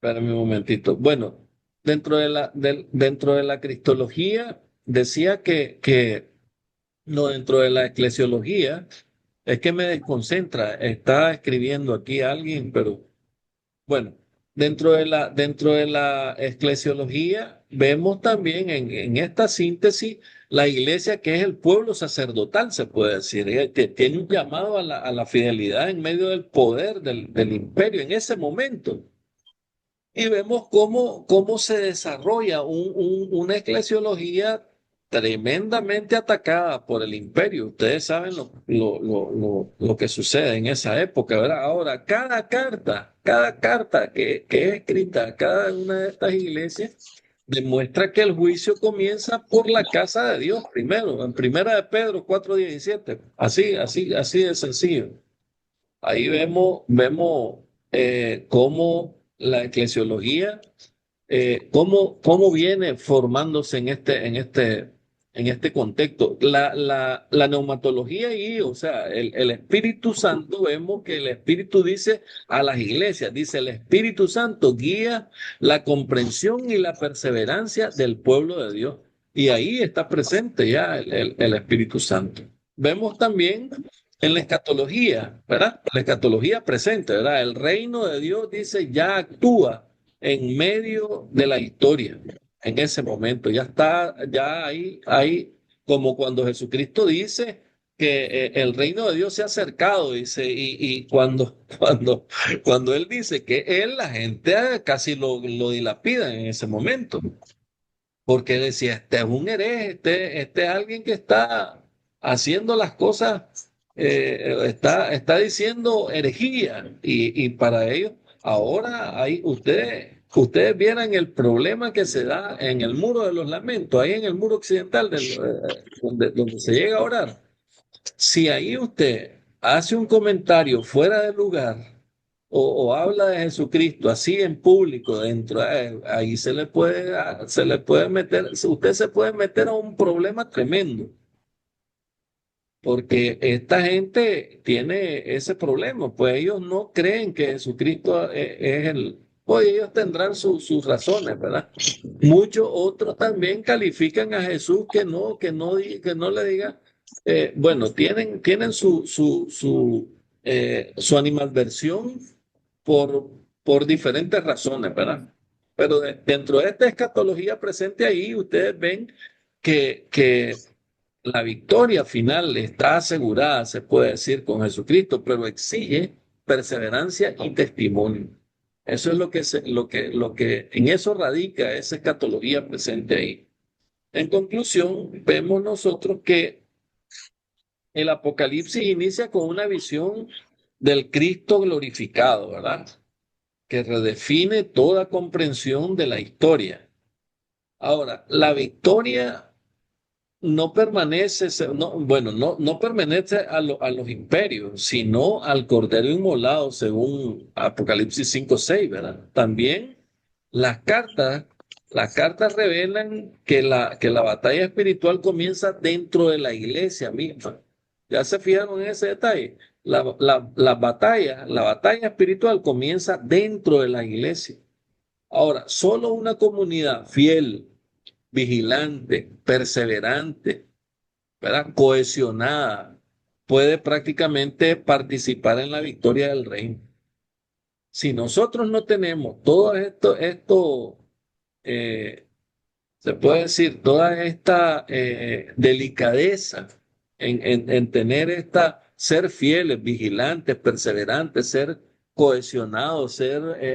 espérame un momentito. Bueno, dentro de la cristología decía no, dentro de la eclesiología, es que me desconcentra. Está escribiendo aquí alguien, pero bueno, dentro de la eclesiología vemos también en esta síntesis la iglesia que es el pueblo sacerdotal, se puede decir, que tiene un llamado a la fidelidad en medio del poder del imperio en ese momento. Y vemos cómo se desarrolla una eclesiología tremendamente atacada por el imperio. Ustedes saben lo que sucede en esa época, ¿verdad? Ahora, cada carta que es escrita a cada una de estas iglesias demuestra que el juicio comienza por la casa de Dios primero, en Primera de Pedro 4:17. Así de sencillo. Ahí vemos cómo la eclesiología, cómo viene formándose en este contexto. La neumatología y, o sea, el Espíritu Santo, vemos que el Espíritu dice a las iglesias, dice el Espíritu Santo guía la comprensión y la perseverancia del pueblo de Dios. Y ahí está presente ya el Espíritu Santo. Vemos también en la escatología, ¿verdad? La escatología presente, ¿verdad? El reino de Dios dice ya actúa en medio de la historia en ese momento. Ya está, ya ahí, como cuando Jesucristo dice que el reino de Dios se ha acercado, dice, y cuando Él dice que Él, la gente casi lo dilapida en ese momento, porque decía, este es un hereje, este es alguien que está haciendo las cosas, está diciendo herejía, y para ellos, ahora ustedes vieran el problema que se da en el muro de los lamentos, ahí en el muro occidental, donde se llega a orar. Si ahí usted hace un comentario fuera de lugar o habla de Jesucristo así en público, ahí se le puede meter, usted se puede meter a un problema tremendo, porque esta gente tiene ese problema, pues ellos no creen que Jesucristo es el... Pues ellos tendrán sus razones, ¿verdad? Muchos otros también califican a Jesús que no le diga, bueno, tienen su animadversión por, por diferentes razones, ¿verdad? Pero dentro de esta escatología presente ahí, ustedes ven que la victoria final está asegurada, se puede decir, con Jesucristo, pero exige perseverancia y testimonio. Eso es lo que en eso radica esa escatología presente ahí. En conclusión, vemos nosotros que el Apocalipsis inicia con una visión del Cristo glorificado, ¿verdad? Que redefine toda comprensión de la historia. Ahora, la victoria no permanece, no permanece a los imperios, sino al Cordero Inmolado, según Apocalipsis 5:6, ¿verdad? También las cartas, las cartas revelan que la batalla espiritual comienza dentro de la iglesia misma. ¿Ya se fijaron en ese detalle? La batalla espiritual comienza dentro de la iglesia. Ahora, solo una comunidad fiel, vigilante, perseverante, ¿verdad? Cohesionada, puede prácticamente participar en la victoria del reino. Si nosotros no tenemos todo esto eh, se puede decir, toda esta delicadeza en tener ser fieles, vigilantes, perseverantes, ser cohesionados,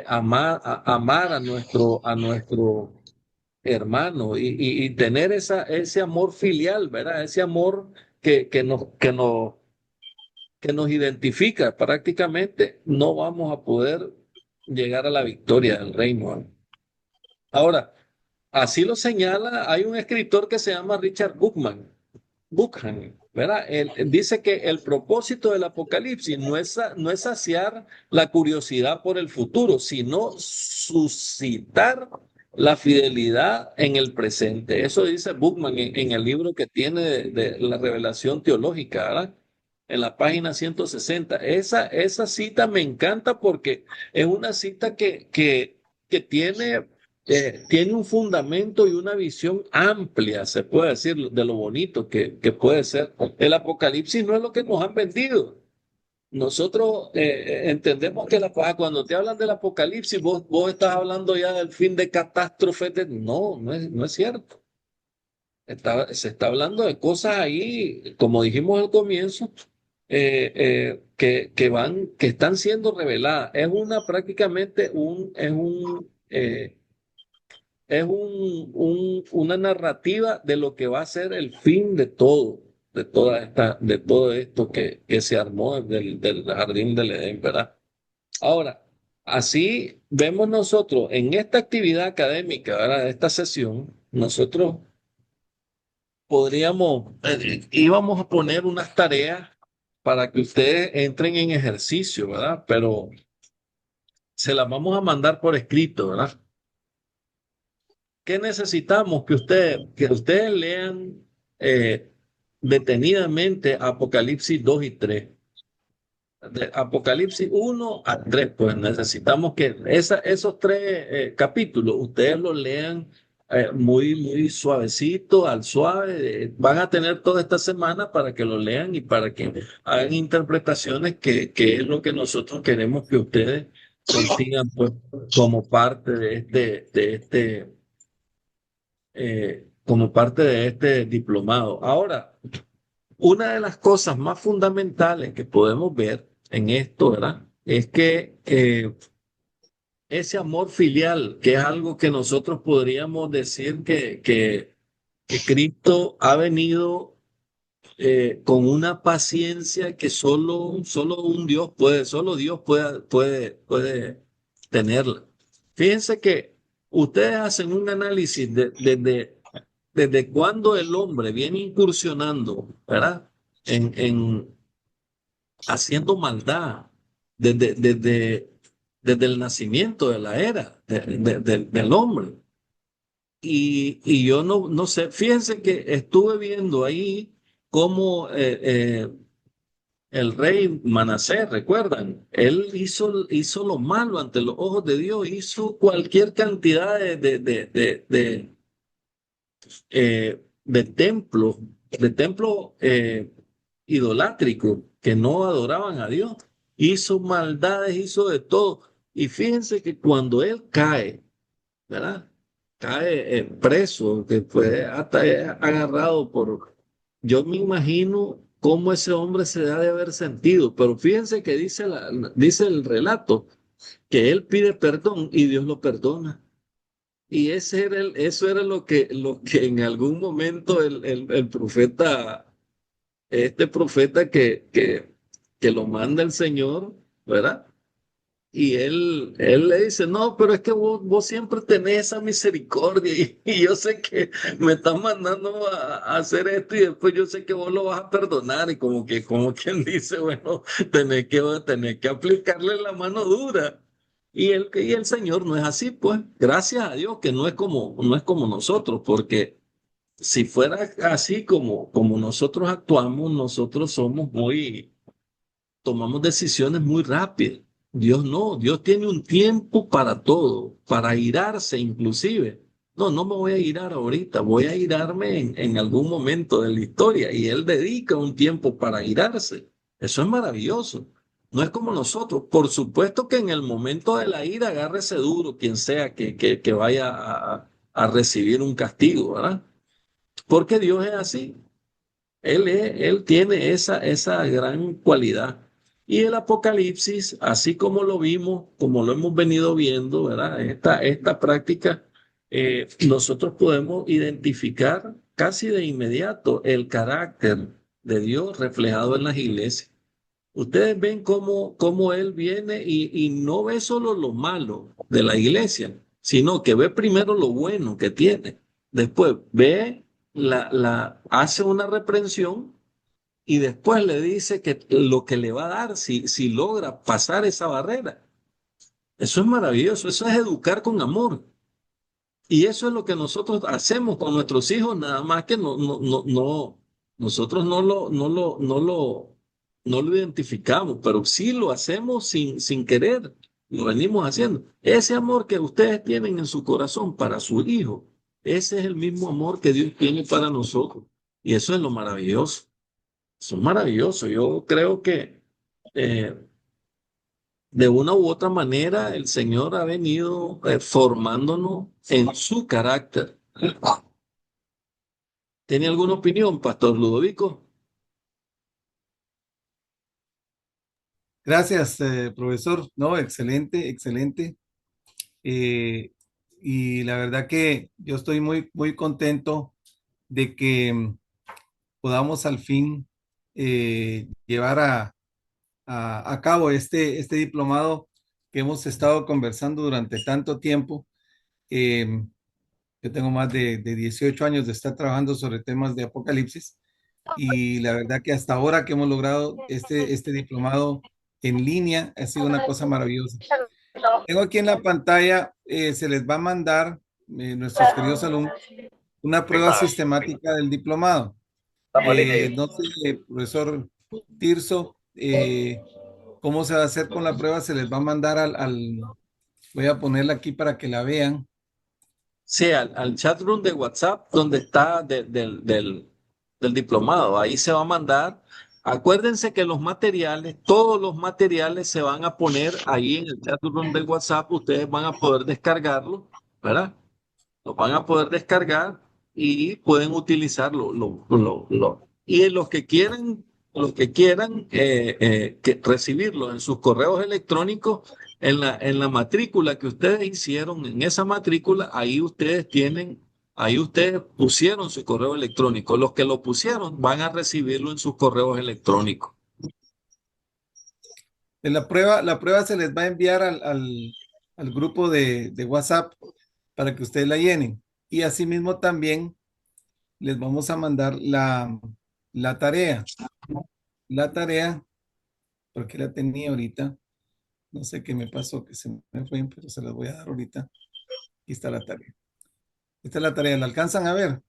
amar a nuestro hermano y tener ese amor filial, ¿verdad? Ese amor que nos identifica prácticamente, no vamos a poder llegar a la victoria del reino, ¿no? Ahora, así lo señala, hay un escritor que se llama Richard Buchan, ¿verdad? Él dice que el propósito del Apocalipsis no es saciar la curiosidad por el futuro, sino suscitar la fidelidad en el presente. Eso dice Buchman en el libro que tiene de la revelación teológica, ¿verdad? En la página 160. Esa cita me encanta porque es una cita que tiene un fundamento y una visión amplia, se puede decir, de lo bonito que puede ser. El Apocalipsis no es lo que nos han vendido. Nosotros entendemos que cuando te hablan del Apocalipsis, vos estás hablando ya del fin de catástrofes. No es cierto. Se está hablando de cosas ahí, como dijimos al comienzo, que están siendo reveladas. Es prácticamente una narrativa de lo que va a ser el fin de todo, de todo esto que se armó del jardín del Edén, ¿verdad? Ahora, así vemos nosotros en esta actividad académica, ¿verdad? Esta sesión, nosotros íbamos a poner unas tareas para que ustedes entren en ejercicio, ¿verdad? Pero se las vamos a mandar por escrito, ¿verdad? ¿Qué necesitamos? Que ustedes lean detenidamente Apocalipsis 2 y 3. De Apocalipsis 1 a 3, pues necesitamos que esos tres capítulos ustedes los lean muy suavecito, al suave. Van a tener toda esta semana para que lo lean y para que hagan interpretaciones que es lo que nosotros queremos que ustedes consigan, pues, como parte como parte de este diplomado. Ahora, una de las cosas más fundamentales que podemos ver en esto, ¿verdad? Es que ese amor filial, que es algo que nosotros podríamos decir que Cristo ha venido con una paciencia que solo un Dios puede, solo Dios puede tenerla. Fíjense que ustedes hacen un análisis desde cuando el hombre viene incursionando, ¿verdad? En haciendo maldad, desde, desde, desde el nacimiento de la era del hombre. Y yo no sé, fíjense que estuve viendo ahí cómo el rey Manasés, ¿recuerdan? Él hizo lo malo ante los ojos de Dios, hizo cualquier cantidad de templos idolátricos que no adoraban a Dios. Hizo maldades, hizo de todo. Y fíjense que cuando él cae, ¿verdad? Cae preso, que fue hasta agarrado por... Yo me imagino cómo ese hombre se ha de haber sentido, pero fíjense que dice el relato que él pide perdón y Dios lo perdona. Y eso era lo que en algún momento el profeta, este profeta que lo manda el Señor, ¿verdad? Y él le dice, no, pero es que vos siempre tenés esa misericordia y yo sé que me estás mandando a hacer esto y después yo sé que vos lo vas a perdonar y como quien dice, bueno, tenés que aplicarle la mano dura. Y el Señor no es así, pues, gracias a Dios que no es como nosotros, porque si fuera así como nosotros actuamos, nosotros tomamos decisiones muy rápidas. Dios no, Dios tiene un tiempo para todo, para irarse inclusive. No, no me voy a irar ahorita, voy a irarme en algún momento de la historia y Él dedica un tiempo para irarse. Eso es maravilloso. No es como nosotros. Por supuesto que en el momento de la ira agárrese duro quien sea que vaya a recibir un castigo, ¿verdad? Porque Dios es así. Él tiene esa gran cualidad. Y el Apocalipsis, así como lo vimos, como lo hemos venido viendo, ¿verdad? Esta práctica, nosotros podemos identificar casi de inmediato el carácter de Dios reflejado en las iglesias. Ustedes ven cómo Él viene y no ve solo lo malo de la iglesia, sino que ve primero lo bueno que tiene. Después ve hace una reprensión y después le dice que lo que le va a dar si logra pasar esa barrera. Eso es maravilloso, eso es educar con amor. Y eso es lo que nosotros hacemos con nuestros hijos, nada más que nosotros no lo identificamos, pero sí lo hacemos sin querer, lo venimos haciendo. Ese amor que ustedes tienen en su corazón para su hijo, ese es el mismo amor que Dios tiene para nosotros. Y eso es lo maravilloso. Eso es maravilloso. Yo creo que eh, de una u otra manera el Señor ha venido formándonos en su carácter. ¿Tiene alguna opinión, Pastor Ludovico? Gracias, profesor. No, excelente, excelente. Eh, y la verdad que yo estoy muy, muy contento de que podamos al fin llevar a cabo este diplomado que hemos estado conversando durante tanto tiempo. Eh, yo tengo más de 18 años de estar trabajando sobre temas de Apocalipsis y la verdad que hasta ahora que hemos logrado este diplomado en línea ha sido una cosa maravillosa. Tengo aquí en la pantalla, se les va a mandar, nuestros queridos alumnos, una prueba sistemática del diplomado. No sé, profesor Tirso, cómo se va a hacer con la prueba. Se les va a mandar voy a ponerla aquí para que la vean. Sí, al chat room de WhatsApp donde está del diplomado. Ahí se va a mandar. Acuérdense que los materiales, todos los materiales se van a poner ahí en el chat room del WhatsApp. Ustedes van a poder descargarlo, ¿verdad? Lo van a poder descargar y pueden utilizarlo. Y los que quieran recibirlo en sus correos electrónicos, en la matrícula que ustedes hicieron, en esa matrícula, ahí ustedes pusieron su correo electrónico. Los que lo pusieron van a recibirlo en sus correos electrónicos. La prueba se les va a enviar al grupo de WhatsApp para que ustedes la llenen. Y asimismo también les vamos a mandar la tarea. La tarea, porque la tenía ahorita. No sé qué me pasó, que se me fue, pero se las voy a dar ahorita. Aquí está la tarea. Esta es la tarea, ¿la alcanzan a ver?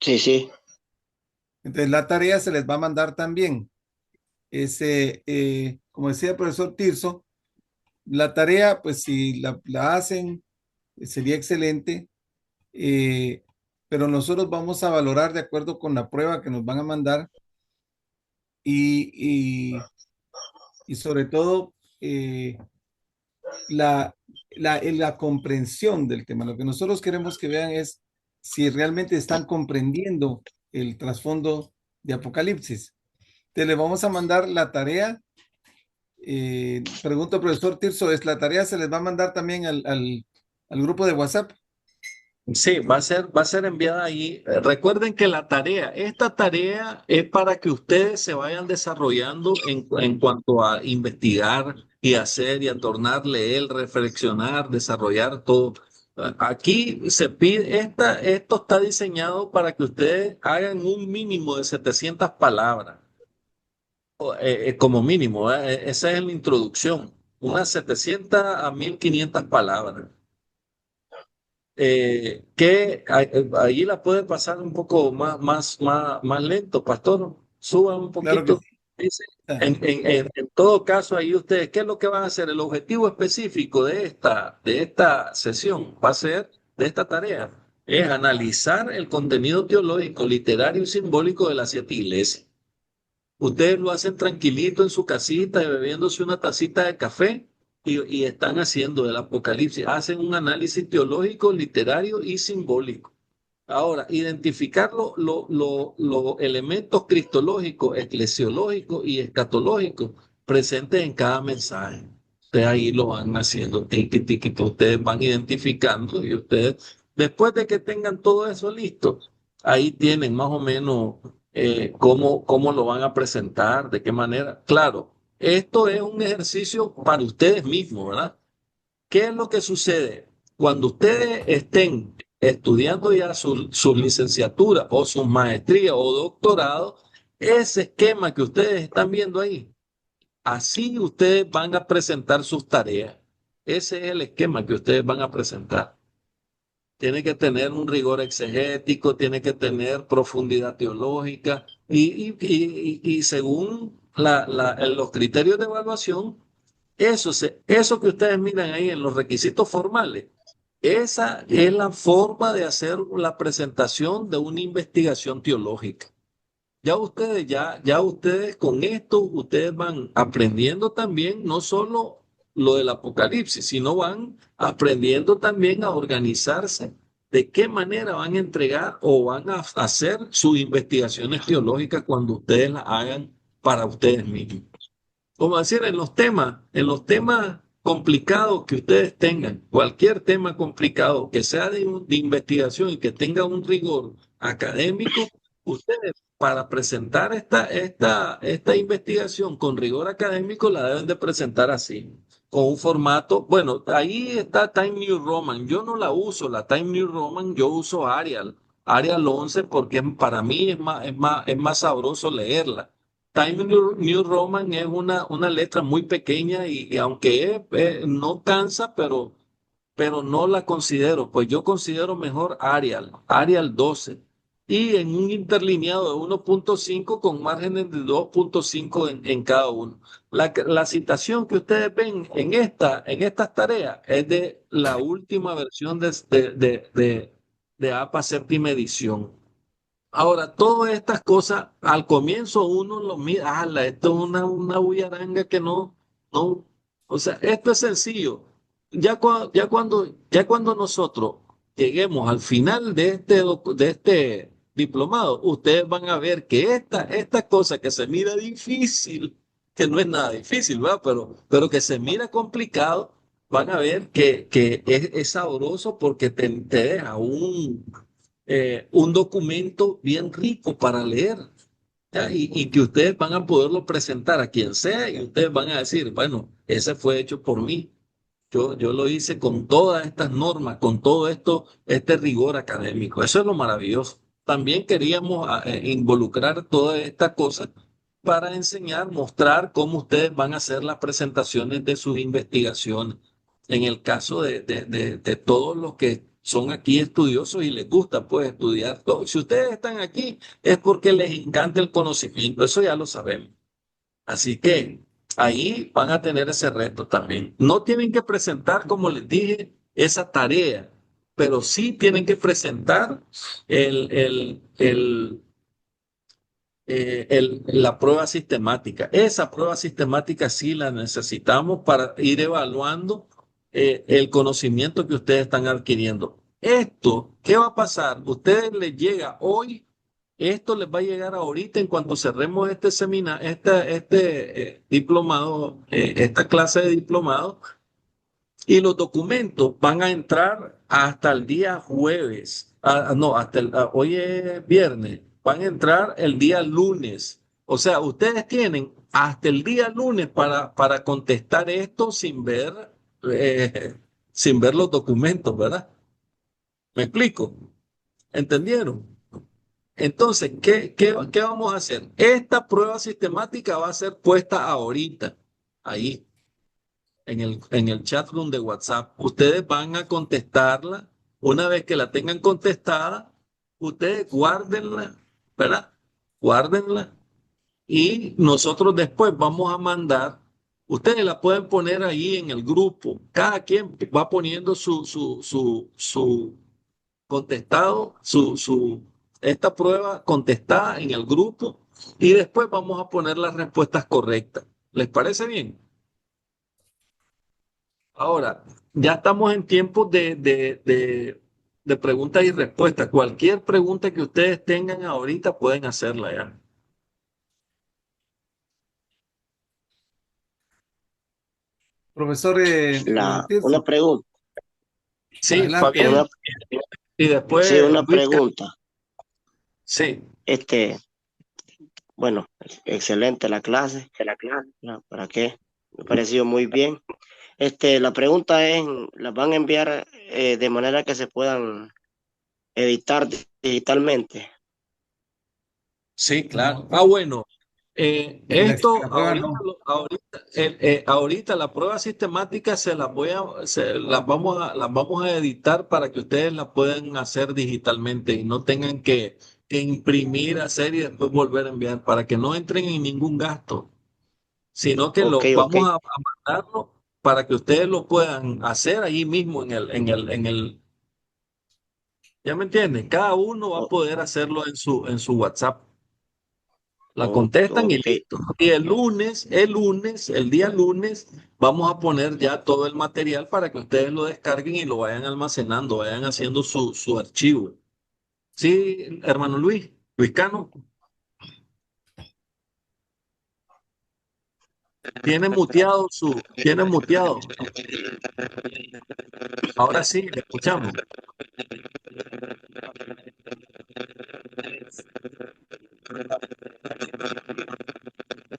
Sí, sí. Entonces la tarea se les va a mandar también. Como decía el profesor Tirso, la tarea, pues si la hacen, sería excelente, eh, pero nosotros vamos a valorar de acuerdo con la prueba que nos van a mandar y, y sobre todo la, la comprensión del tema. Lo que nosotros queremos que vean es si realmente están comprendiendo el trasfondo de Apocalipsis. Te le vamos a mandar la tarea. Pregunto, profesor Tirso, ¿es la tarea se les va a mandar también al grupo de WhatsApp? Sí, va a ser enviada ahí. Recuerden que esta tarea es para que ustedes se vayan desarrollando en cuanto a investigar y hacer y a tornar, leer, reflexionar, desarrollar todo. Aquí se pide, esto está diseñado para que ustedes hagan un mínimo de 700 palabras, como mínimo, esa es la introducción, unas 700 a 1500 palabras allí la puede pasar un poco más lento, pastor. Suban un Claro que poquito. sí. Dice, Ah, en todo caso, ahí ustedes, ¿qué es lo que van a hacer? El objetivo específico de esta sesión va a ser, de esta tarea, es analizar el contenido teológico, literario y simbólico de las siete iglesias. Ustedes lo hacen tranquilito en su casita y bebiéndose una tacita de café y están haciendo el Apocalipsis. Hacen un análisis teológico, literario y simbólico. Ahora, identificar los elementos cristológicos, eclesiológicos y escatológicos presentes en cada mensaje. Ustedes ahí lo van haciendo, tiqui, tiqui, que ustedes van identificando y ustedes, después de que tengan todo eso listo, ahí tienen más o menos cómo lo van a presentar, de qué manera. Claro, esto es un ejercicio para ustedes mismos, ¿verdad? ¿Qué es lo que sucede? Cuando ustedes estén estudiando ya sus licenciaturas o sus maestrías o doctorados, ese esquema que ustedes están viendo ahí, así ustedes van a presentar sus tareas. Ese es el esquema que ustedes van a presentar. Tiene que tener un rigor exegético, tiene que tener profundidad teológica y según los criterios de evaluación, eso que ustedes miran ahí en los requisitos formales, esa es la forma de hacer la presentación de una investigación teológica. Ya ustedes con esto, ustedes van aprendiendo también no solo lo del Apocalipsis, sino van aprendiendo también a organizarse, de qué manera van a entregar o van a hacer sus investigaciones teológicas cuando ustedes las hagan para ustedes mismos. Como decir, en los temas complicados que ustedes tengan, cualquier tema complicado que sea de investigación y que tenga un rigor académico, ustedes para presentar esta investigación con rigor académico la deben de presentar así, con un formato, bueno, ahí está Time New Roman, yo no la uso, la Time New Roman, yo uso Arial 11 porque para mí es más sabroso leerla. Time New Roman es una letra muy pequeña y aunque no cansa, pero no la considero. Pues yo considero mejor Arial 12. y en un interlineado de 1.5 con márgenes de 2.5 en cada uno. La citación que ustedes ven en estas tareas es de la última versión de APA séptima edición. Ahora, todas estas cosas, al comienzo uno lo mira, ala, esto es una bullaranga que no, o sea, esto es sencillo. Ya cuando nosotros lleguemos al final de este diplomado, ustedes van a ver que esta cosa que se mira difícil, que no es nada difícil, ¿verdad? Pero que se mira complicado, van a ver que es sabroso porque te deja un documento bien rico para leer, ¿ya? Y que ustedes van a poderlo presentar a quien sea y ustedes van a decir, bueno, ese fue hecho por mí. Yo lo hice con todas estas normas, con todo esto, este rigor académico. Eso es lo maravilloso. También queríamos involucrar todas estas cosas para enseñar, mostrar cómo ustedes van a hacer las presentaciones de sus investigaciones. En el caso de todos los que son aquí estudiosos y les gusta pues estudiar todo. Si ustedes están aquí es porque les encanta el conocimiento, eso ya lo sabemos. Así que ahí van a tener ese reto también. No tienen que presentar, como les dije, esa tarea, pero sí tienen que presentar el, el, el, la prueba sistemática. Esa prueba sistemática sí la necesitamos para ir evaluando el conocimiento que ustedes están adquiriendo. Esto, ¿qué va a pasar? Ustedes les llega hoy, esto les va a llegar ahorita en cuanto cerremos este seminario, este diplomado, esta clase de diplomado, y los documentos van a entrar hasta el día jueves. No, hoy es viernes. Van a entrar el día lunes. O sea, ustedes tienen hasta el día lunes para contestar esto eh, sin ver los documentos, ¿verdad? ¿Me explico? ¿Entendieron? Entonces, ¿qué vamos a hacer? Esta prueba sistemática va a ser puesta ahorita, ahí en el chat room de WhatsApp. Ustedes van a contestarla. Una vez que la tengan contestada, ustedes guárdenla, ¿verdad? Guárdenla y nosotros después vamos a mandar. Ustedes la pueden poner ahí en el grupo. Cada quien va poniendo su contestado, esta prueba contestada en el grupo y después vamos a poner las respuestas correctas. ¿Les parece bien? Ahora, ya estamos en tiempos de preguntas y respuestas. Cualquier pregunta que ustedes tengan ahorita pueden hacerla ya. Profesor Una Tirso, pregunta, Sí, adelante. Fabián. una, Y sí, después una Luis. pregunta. Sí, Este, bueno, excelente la clase, ¿no? ¿Para qué? Me ha parecido muy bien. La pregunta es, ¿las van a enviar de manera que se puedan editar digitalmente? sí, claro. Ah, bueno. Esto La prueba no. ahorita la prueba sistemática las vamos a editar para que ustedes la puedan hacer digitalmente y no tengan que imprimir, hacer y después volver a enviar para que no entren en ningún gasto, sino que Ok, lo ok. vamos a mandarlo para que ustedes lo puedan hacer ahí mismo ¿ya me entienden? Cada uno va a O- poder hacerlo en su WhatsApp. La contestan y ok. listo. Y el día lunes, vamos a poner ya todo el material para que ustedes lo descarguen y lo vayan almacenando, vayan haciendo su archivo. Sí, hermano Luis Cano, tiene muteado. Ahora sí, le escuchamos.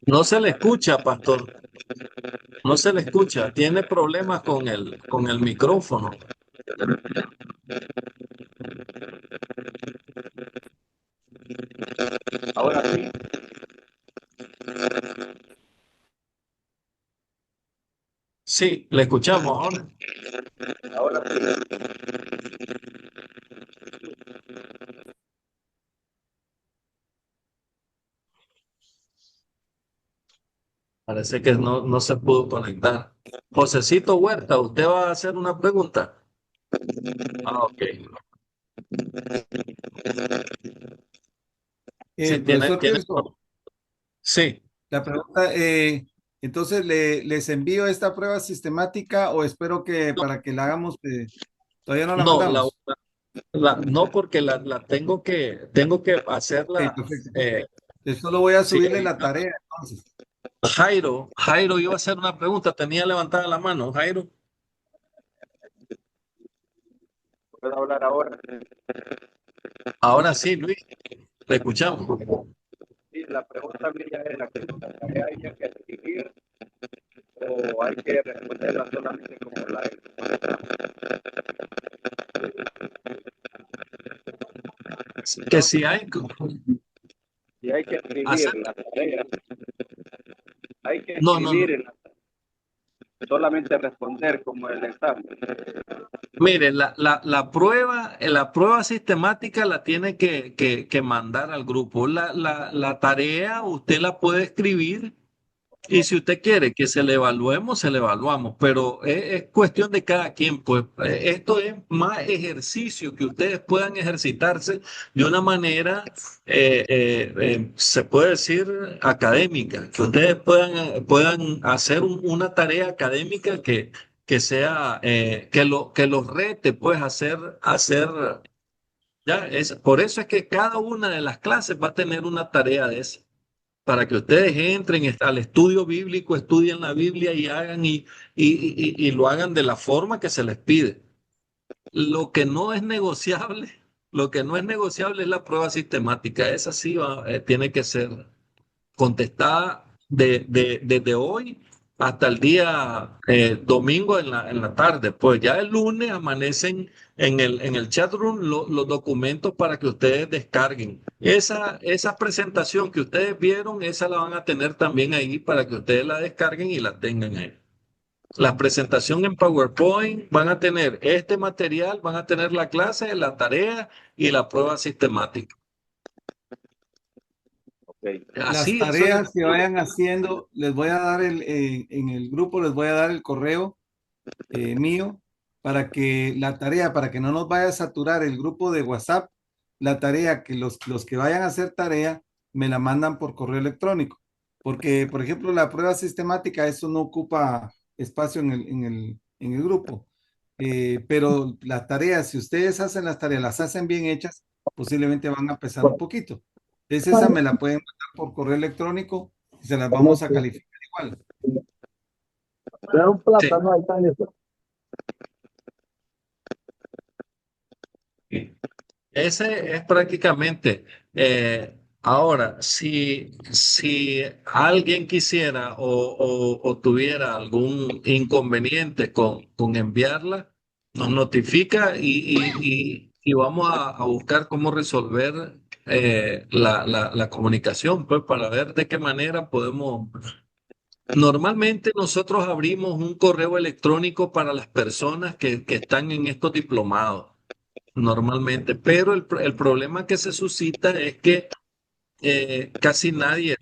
No se le escucha, pastor. No se le escucha. Tiene problemas con el micrófono. Ahora sí. Sí, le escuchamos ahora. Ahora sí. Parece que no se pudo conectar. Josecito Huerta, ¿usted va a hacer una pregunta? Ah, ok. Sí, Profesor tiene. Tirso, Sí. la pregunta, entonces, ¿les envío esta prueba sistemática o espero que para que la hagamos, todavía no la No, mandamos? no porque la tengo que Ok, hacerla. perfecto. eh, Entonces, solo voy a sí, subirle la tarea, entonces. Jairo iba a hacer una pregunta, tenía levantada la mano, Jairo. ¿Puedo hablar ahora? Ahora sí, Luis, te escuchamos. Sí, la pregunta mía es la que hay que escribir o hay que responderla solamente como la Que si hay, y hay que hacer, escribir la tarea, hay que no, no, no. escribir solamente responder como el examen. Mire, la prueba sistemática la tiene que mandar al grupo. La tarea usted la puede escribir y si usted quiere que se le evaluemos, se le evaluamos, pero es cuestión de cada quien, pues esto es más ejercicio, que ustedes puedan ejercitarse de una manera, se puede decir, académica, que ustedes puedan hacer una tarea académica que sea, que los rete, pues, hacer, ya, por eso es que cada una de las clases va a tener una tarea de esa para que ustedes entren al estudio bíblico, estudien la Biblia y hagan y lo hagan de la forma que se les pide. Lo que no es negociable, lo que no es negociable es la prueba sistemática. Esa sí tiene que ser contestada desde hoy hasta el día domingo en la tarde. Pues ya el lunes amanecen en el chat room los documentos para que ustedes descarguen. Esa presentación que ustedes vieron, esa la van a tener también ahí para que ustedes la descarguen y la tengan ahí. La presentación en PowerPoint, van a tener este material, van a tener la clase, la tarea y la prueba sistemática. Okay. Las Así, eso es. tareas que vayan haciendo, les voy a dar en el grupo, les voy a dar el correo mío para que la tarea, para que no nos vaya a saturar el grupo de WhatsApp, la tarea que los que vayan a hacer tarea me la mandan por correo electrónico. Porque, por ejemplo, la prueba sistemática, eso no ocupa espacio en el grupo. Pero las tareas, si ustedes hacen las tareas, las hacen bien hechas, posiblemente van a pesar un poquito. Entonces, esa me la pueden mandar por correo electrónico y se las vamos a calificar igual. Era un Sí. plátano, ahí está eso. Ese es prácticamente, ahora, si alguien quisiera o tuviera algún inconveniente con enviarla, nos notifica y vamos a buscar cómo resolver la comunicación, pues para ver de qué manera podemos. Normalmente nosotros abrimos un correo electrónico para las personas que están en estos diplomados normalmente, pero el problema que se suscita es que casi nadie,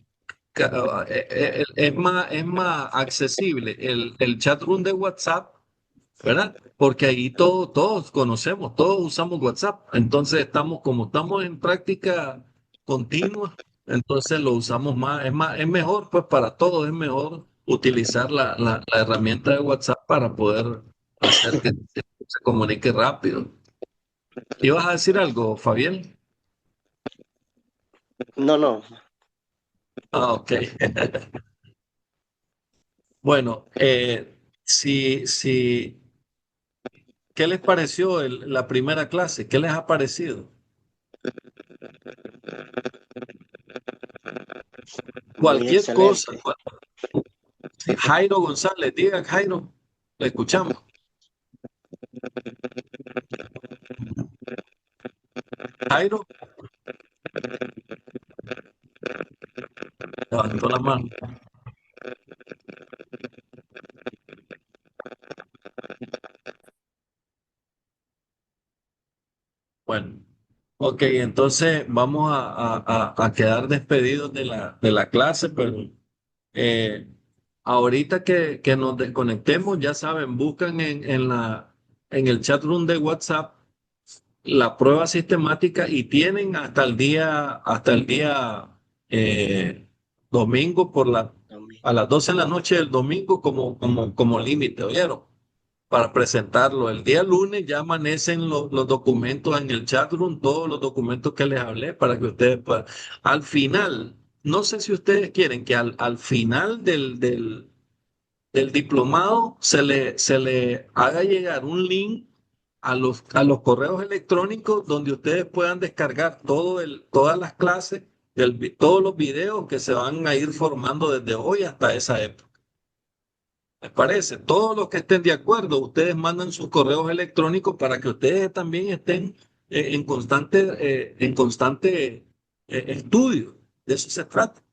es más accesible el chat room de WhatsApp, ¿verdad? Porque ahí todos conocemos, todos usamos WhatsApp, entonces como estamos en práctica continua, entonces lo usamos más, es mejor, pues para todos es mejor utilizar la herramienta de WhatsApp para poder hacer que se comunique rápido. ¿Ibas a decir algo, Fabián? No, no, Ah, ok. Bueno, ¿qué les pareció la primera clase? ¿Qué les ha parecido? muy Cualquier cosa. excelente. Jairo González, diga Jairo, le escuchamos. Jairo, levantó la mano. Bueno, ok, entonces vamos a quedar despedidos de la clase, pero ahorita que nos desconectemos, ya saben, buscan en el chat room de WhatsApp la prueba sistemática y tienen hasta el día domingo a las 12 de la noche del domingo como límite, ¿oyeron? Para presentarlo. El día lunes ya amanecen los documentos en el chat room, todos los documentos que les hablé para que ustedes puedan. Al final, no sé si ustedes quieren que al final del diplomado se le haga llegar un link a los correos electrónicos donde ustedes puedan descargar todas las clases, todos los videos que se van a ir formando desde hoy hasta esa época. ¿Me parece? Todos los que estén de acuerdo, ustedes mandan sus correos electrónicos para que ustedes también estén en constante estudio. De eso se trata.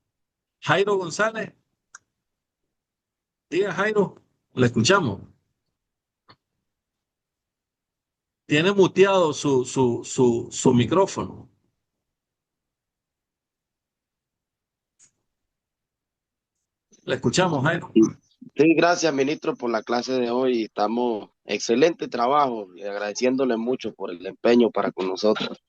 Jairo González, diga Jairo, le escuchamos. Tiene muteado su micrófono. Le escuchamos, Jairo. Sí, gracias, ministro, por la clase de hoy. Estamos excelente trabajo y agradeciéndole mucho por el empeño para con nosotros.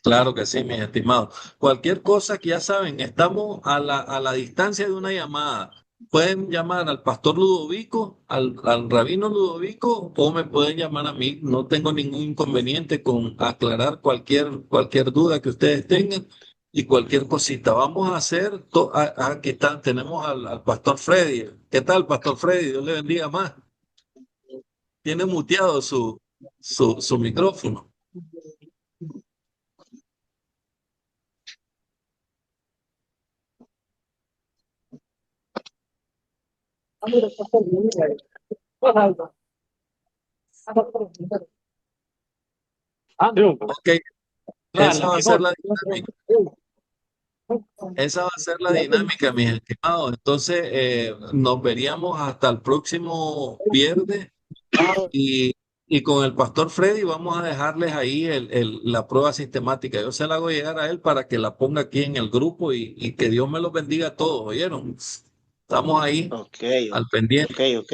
Claro que sí, mis estimados. Cualquier cosa que ya saben, estamos a la distancia de una llamada. Pueden llamar al pastor Ludovico, al rabino Ludovico, o me pueden llamar a mí. No tengo ningún inconveniente con aclarar cualquier duda que ustedes tengan y cualquier cosita. Vamos a hacer, aquí está, tenemos al pastor Freddy. ¿Qué tal, pastor Freddy? Dios le bendiga más. Tiene muteado su micrófono. Ok, esa va a ser la dinámica. Esa va a ser la dinámica, mis estimados. Entonces, nos veríamos hasta el próximo viernes y con el pastor Freddy vamos a dejarles ahí la prueba sistemática. Yo se la hago llegar a él para que la ponga aquí en el grupo y que Dios me los bendiga a todos, ¿oyeron? Estamos ahí Ok, al pendiente. ok.